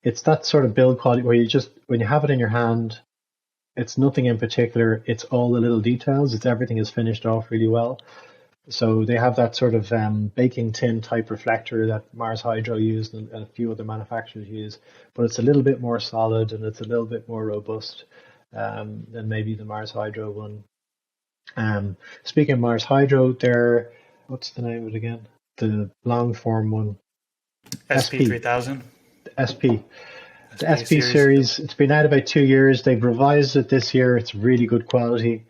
It's that sort of build quality where when you have it in your hand, it's nothing in particular. It's all the little details. Everything is finished off really well. So they have that sort of baking tin type reflector that Mars Hydro used and a few other manufacturers use, but it's a little bit more solid and it's a little bit more robust than maybe the Mars Hydro one. Speaking of Mars Hydro, what's the name of it again? The long form one. SP3000. SP. The SP series, it's been out about 2 years. They've revised it this year. It's really good quality.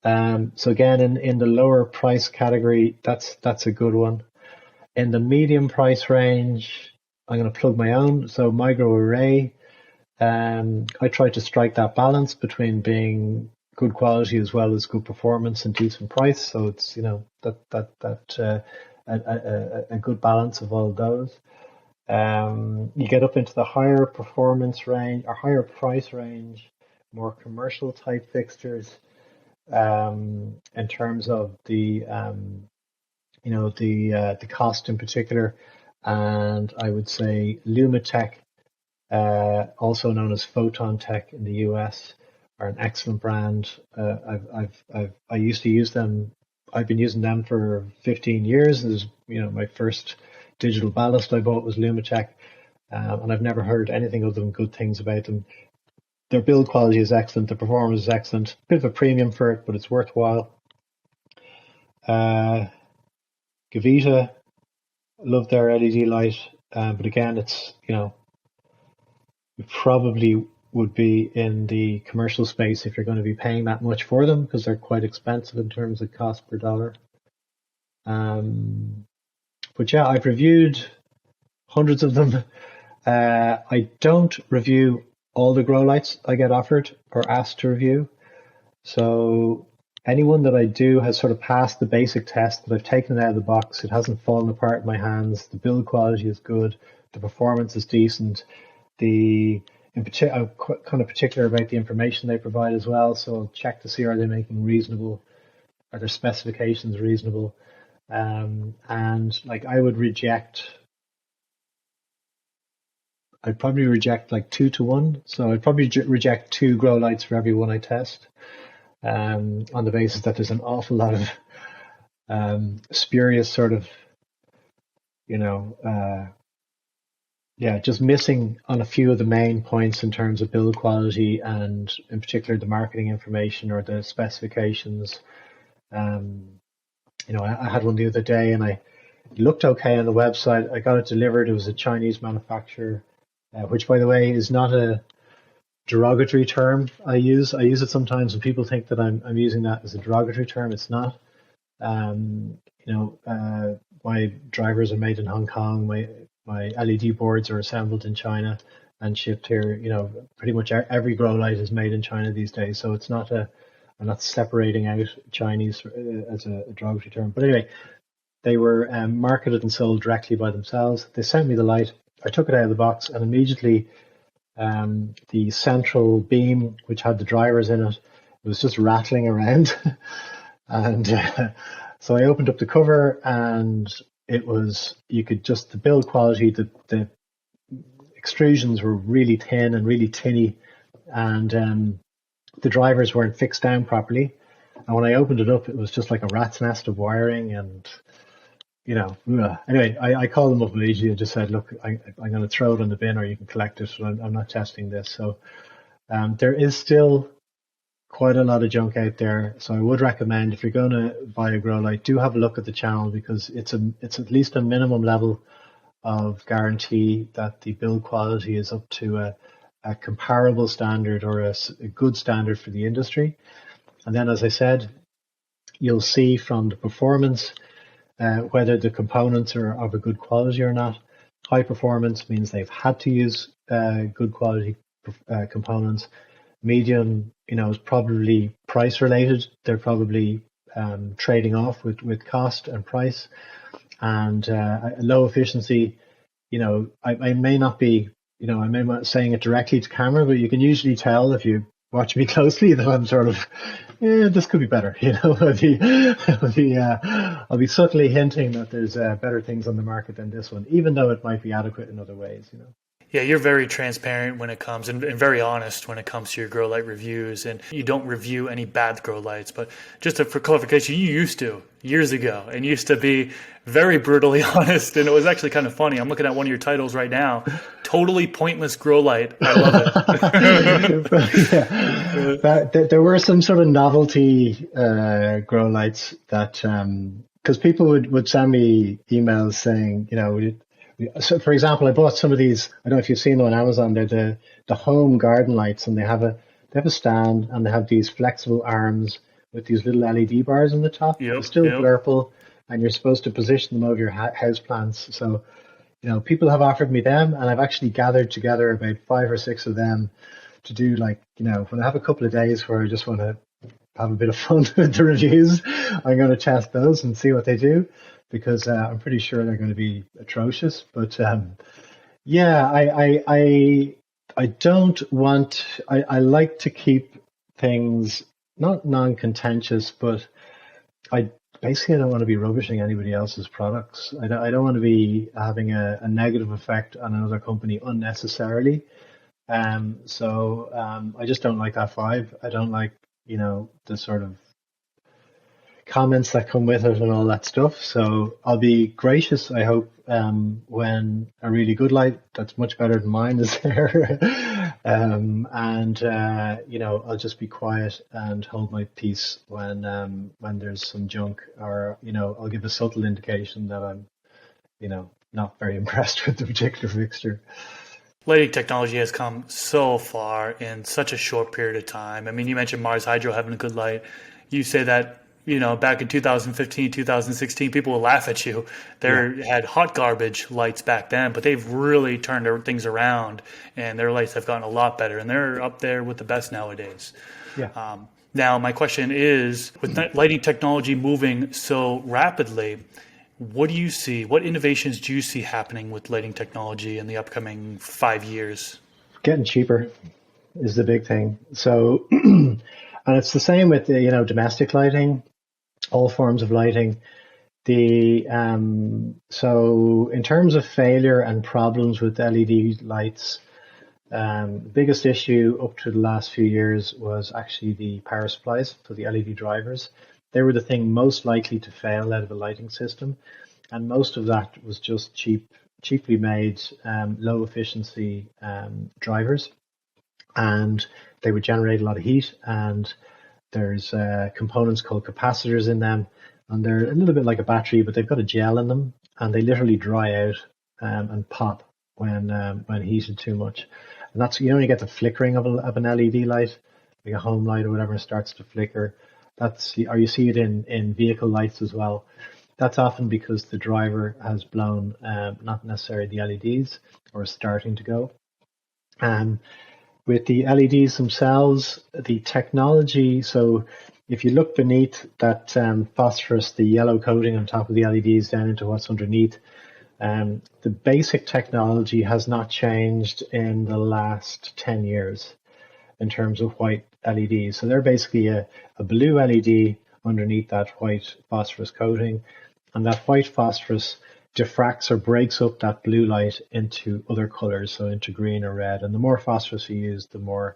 So again, in the lower price category, that's a good one. In the medium price range, I'm going to plug my own. So MIGRO Array. I try to strike that balance between being good quality as well as good performance and decent price. So it's a good balance of all of those. You get up into the higher performance range or higher price range, more commercial type fixtures. In terms of the cost in particular, and I would say Lumitech, also known as Photon Tech in the US, are an excellent brand. I used to use them. I've been using them for 15 years. My first digital ballast I bought was Lumitech, and I've never heard anything other than good things about them. Their build quality is excellent. The performance is excellent. Bit of a premium for it, but it's worthwhile. Gavita, love their LED light, but again, it's it probably would be in the commercial space if you're going to be paying that much for them, because they're quite expensive in terms of cost per dollar. But yeah, I've reviewed hundreds of them. I don't review all the grow lights I get offered or asked to review. So anyone that I do has sort of passed the basic test, that I've taken it out of the box. It hasn't fallen apart in my hands. The build quality is good. The performance is decent. I'm kind of particular about the information they provide as well. So I'll check to see, are they making reasonable, are their specifications reasonable? And like I'd probably reject like 2 to 1. So I'd probably reject 2 grow lights for every one I test, on the basis that there's an awful lot of spurious sort of, just missing on a few of the main points in terms of build quality and in particular the marketing information or the specifications. I had one the other day and it looked okay on the website. I got it delivered. It was a Chinese manufacturer, which, by the way, is not derogatory term I use. I use it sometimes when people think that I'm using that as a derogatory term. It's not. My drivers are made in Hong Kong. My LED boards are assembled in China and shipped here. Pretty much every grow light is made in China these days. So it's not I'm not separating out Chinese as a derogatory term. But anyway, they were marketed and sold directly by themselves. They sent me the light. I took it out of the box, and immediately the central beam, which had the drivers in it, was just rattling around. And so I opened up the cover, and the build quality, the extrusions were really thin and really tinny, and the drivers weren't fixed down properly. And when I opened it up, it was just like a rat's nest of wiring, and anyway, I called them up immediately and just said, look, I'm going to throw it in the bin, or you can collect it. I'm not testing this. So there is still quite a lot of junk out there. So I would recommend, if you're going to buy a grow light, do have a look at the channel, because it's at least a minimum level of guarantee that the build quality is up to a comparable standard, or a good standard for the industry. And then, as I said, you'll see from the performance whether the components are of a good quality or not. High performance means they've had to use good quality components. Medium, is probably price related. They're probably trading off with cost and price. And low efficiency, I may not be, I may not saying it directly to camera, but you can usually tell if you watch me closely that I'm sort of, this could be better. I'll be subtly hinting that there's better things on the market than this one, even though it might be adequate in other ways. Yeah, you're very transparent when it comes, and very honest when it comes to your grow light reviews, and you don't review any bad grow lights. But just for clarification, you used to, years ago, and used to be very brutally honest, and it was actually kind of funny. I'm looking at one of your titles right now, Totally Pointless Grow Light. I love it. There were some sort of novelty grow lights that, because people would send me emails saying, so, for example, I bought some of these. I don't know if you've seen them on Amazon. They're the home garden lights, and they have a stand, and they have these flexible arms with these little LED bars on the top. Yep, They're still blurple, and you're supposed to position them over your house plants. So, people have offered me them, and I've actually gathered together about 5 or 6 of them to do, when I have a couple of days where I just want to have a bit of fun with the reviews. I'm going to test those and see what they do, because I'm pretty sure they're going to be atrocious. But I don't want. I like to keep things not non-contentious, but I don't want to be rubbishing anybody else's products. I don't want to be having a negative effect on another company unnecessarily. So I just don't like that vibe. I don't like the sort of comments that come with it and all that stuff. So I'll be gracious, I hope, when a really good light that's much better than mine is there. I'll just be quiet and hold my peace when there's some junk, or I'll give a subtle indication that I'm not very impressed with the particular fixture. Lighting technology has come so far in such a short period of time. I mean, you mentioned Mars Hydro having a good light. You say that, back in 2015, 2016, people will laugh at you. They had hot garbage lights back then, but they've really turned things around, and their lights have gotten a lot better, and they're up there with the best nowadays. Yeah. Now, my question is, with lighting technology moving so rapidly, what do you see? What innovations do you see happening with lighting technology in the upcoming 5 years? Getting cheaper is the big thing. So, and it's the same with domestic lighting, all forms of lighting. So in terms of failure and problems with LED lights, the biggest issue up to the last few years was actually the power supplies, so the LED drivers. They were the thing most likely to fail out of a lighting system, and most of that was just cheaply made, low efficiency drivers, and they would generate a lot of heat. And there's components called capacitors in them, and they're a little bit like a battery, but they've got a gel in them, and they literally dry out and pop when heated too much. And that's, you only get the flickering of an LED light, like a home light or whatever, starts to flicker. Or you see it in vehicle lights as well. That's often because the driver has blown not necessarily the LEDs, or is starting to go. With the LEDs themselves, the technology, so if you look beneath that phosphorus, the yellow coating on top of the LEDs down into what's underneath, the basic technology has not changed in the last 10 years in terms of white LEDs. So they're basically a blue LED underneath that white phosphorus coating, and that white phosphorus diffracts or breaks up that blue light into other colors, so into green or red. And the more phosphorus you use, the more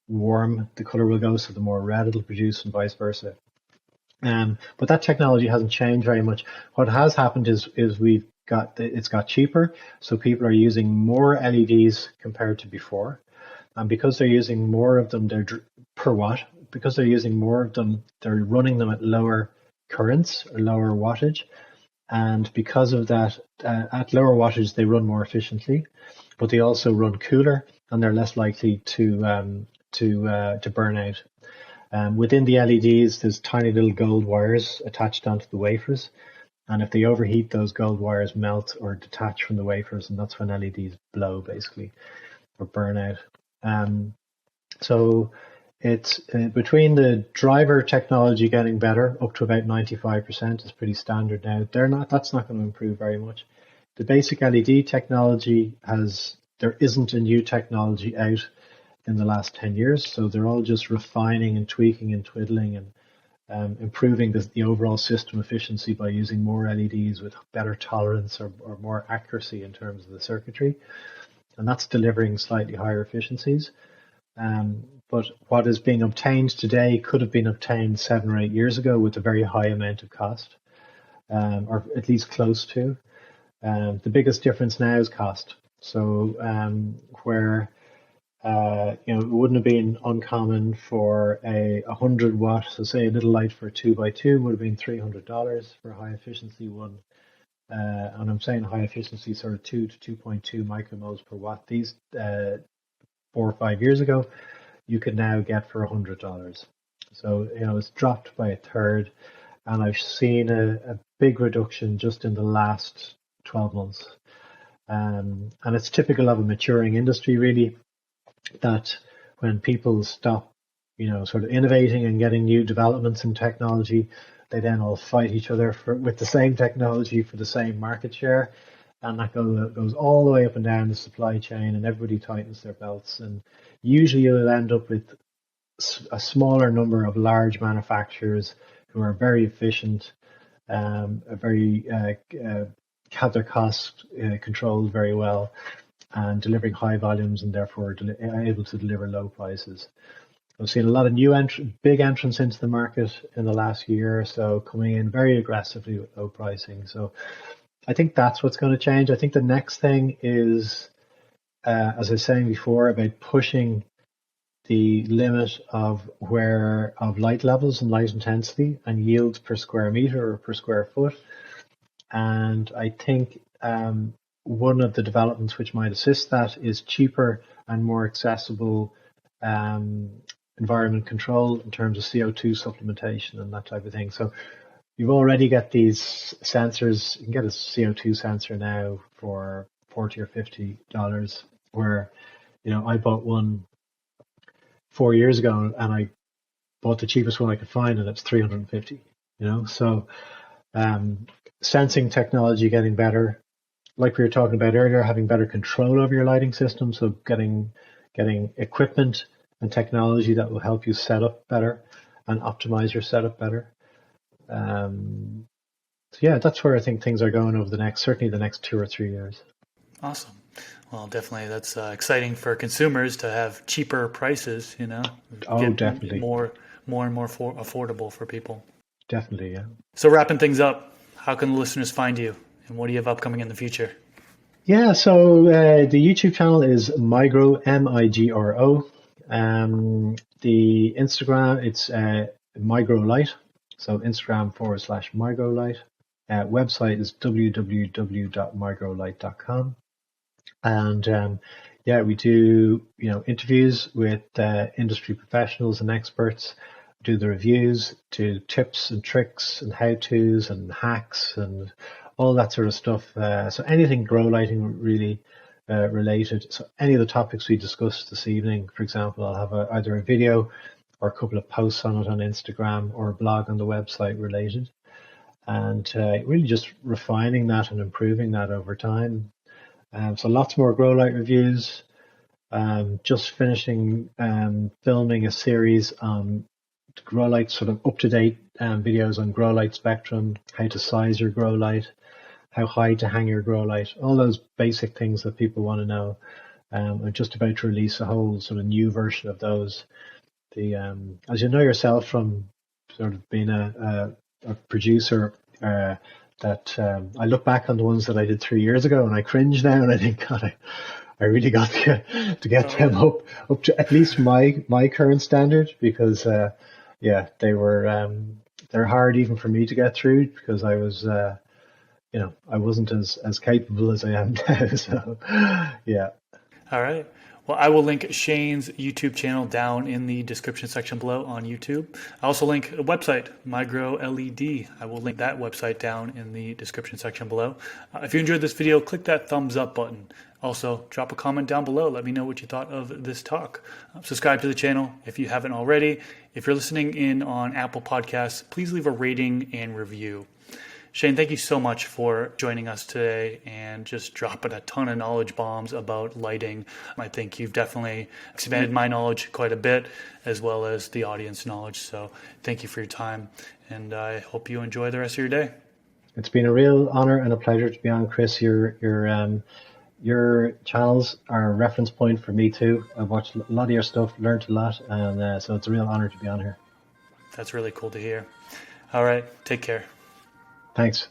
warm the color will go, so the more red it'll produce, and vice versa. But that technology hasn't changed very much. What has happened is it's got cheaper, so people are using more LEDs compared to before. And because they're using more of them, per watt, because they're using more of them, they're running them at lower currents or lower wattage. And because of that, at lower wattage, they run more efficiently, but they also run cooler, and they're less likely to burn out. Within the LEDs, there's tiny little gold wires attached onto the wafers. And if they overheat, those gold wires melt or detach from the wafers, and that's when LEDs blow, basically, or burn out. So it's between the driver technology getting better, up to about 95% is pretty standard now. That's not going to improve very much. The basic LED technology there isn't a new technology out in the last 10 years. So they're all just refining and tweaking and twiddling and improving the overall system efficiency by using more LEDs with better tolerance or more accuracy in terms of the circuitry. And that's delivering slightly higher efficiencies. But what is being obtained today could have been obtained 7 or 8 years ago with a very high amount of cost, or at least close to. The biggest difference now is cost. So where it wouldn't have been uncommon for a 100 watt, so say a little light for a 2x2 would have been $300 for a high efficiency one. And I'm saying high efficiency, sort of 2 to 2.2 micromoles per watt. These 4 or 5 years ago, you could now get for $100. So it's dropped by a third, and I've seen a big reduction just in the last 12 months. And it's typical of a maturing industry, really, that when people stop, sort of innovating and getting new developments in technology, they then all fight each other with the same technology for the same market share. And that goes all the way up and down the supply chain, and everybody tightens their belts. And usually you'll end up with a smaller number of large manufacturers who are very efficient, have their costs controlled very well, and delivering high volumes, and therefore able to deliver low prices. I've seen a lot of new big entrants into the market in the last year or so, coming in very aggressively with low pricing. So I think that's what's going to change. I think the next thing is, as I was saying before, about pushing the limit of light levels and light intensity and yield per square meter or per square foot. And I think one of the developments which might assist that is cheaper and more accessible environment control in terms of CO2 supplementation and that type of thing. So you've already got these sensors. You can get a CO2 sensor now for $40 or $50, where I bought one 4 years ago, and I bought the cheapest one I could find, and it's $350. So sensing technology getting better, like we were talking about earlier, having better control over your lighting system. So getting equipment and technology that will help you set up better and optimize your setup better. So yeah, that's where I think things are going over certainly the next 2 or 3 years. Awesome. Well, definitely that's exciting for consumers to have cheaper prices, Definitely. More and more affordable for people. Definitely, yeah. So wrapping things up, how can the listeners find you, and what do you have upcoming in the future? Yeah, so the YouTube channel is MIGRO, MIGRO. The Instagram, it's MIGRO Light. So Instagram /MIGRO Light. Website is www.migrolight.com. And Yeah, we do, interviews with industry professionals and experts, do the reviews, do tips and tricks and how-tos and hacks and all that sort of stuff. So anything grow lighting really related. So any of the topics we discussed this evening, for example, I'll have either a video or a couple of posts on it on Instagram or a blog on the website related. And really just refining that and improving that over time. So lots more grow light reviews. Just finishing filming a series on grow light, sort of up-to-date videos on grow light spectrum, how to size your grow light, how high to hang your grow light, all those basic things that people want to know. I'm just about to release a whole sort of new version of those. As you know yourself from sort of being a producer, that I look back on the ones that I did 3 years ago and I cringe now and I think, God, I really got to get them up to at least my current standard, because they're hard even for me to get through, because I was I wasn't as capable as I am now. So yeah. All right. Well, I will link Shane's YouTube channel down in the description section below on YouTube. I also link a website, MIGRO LED. I will link that website down in the description section below. If you enjoyed this video, click that thumbs up button. Also, drop a comment down below. Let me know what you thought of this talk. Subscribe to the channel if you haven't already. If you're listening in on Apple Podcasts, please leave a rating and review. Shane, thank you so much for joining us today and just dropping a ton of knowledge bombs about lighting. I think you've definitely expanded my knowledge quite a bit, as well as the audience knowledge. So thank you for your time, and I hope you enjoy the rest of your day. It's been a real honor and a pleasure to be on, Chris. Your channels are a reference point for me too. I've watched a lot of your stuff, learned a lot, and so it's a real honor to be on here. That's really cool to hear. All right, take care. Thanks.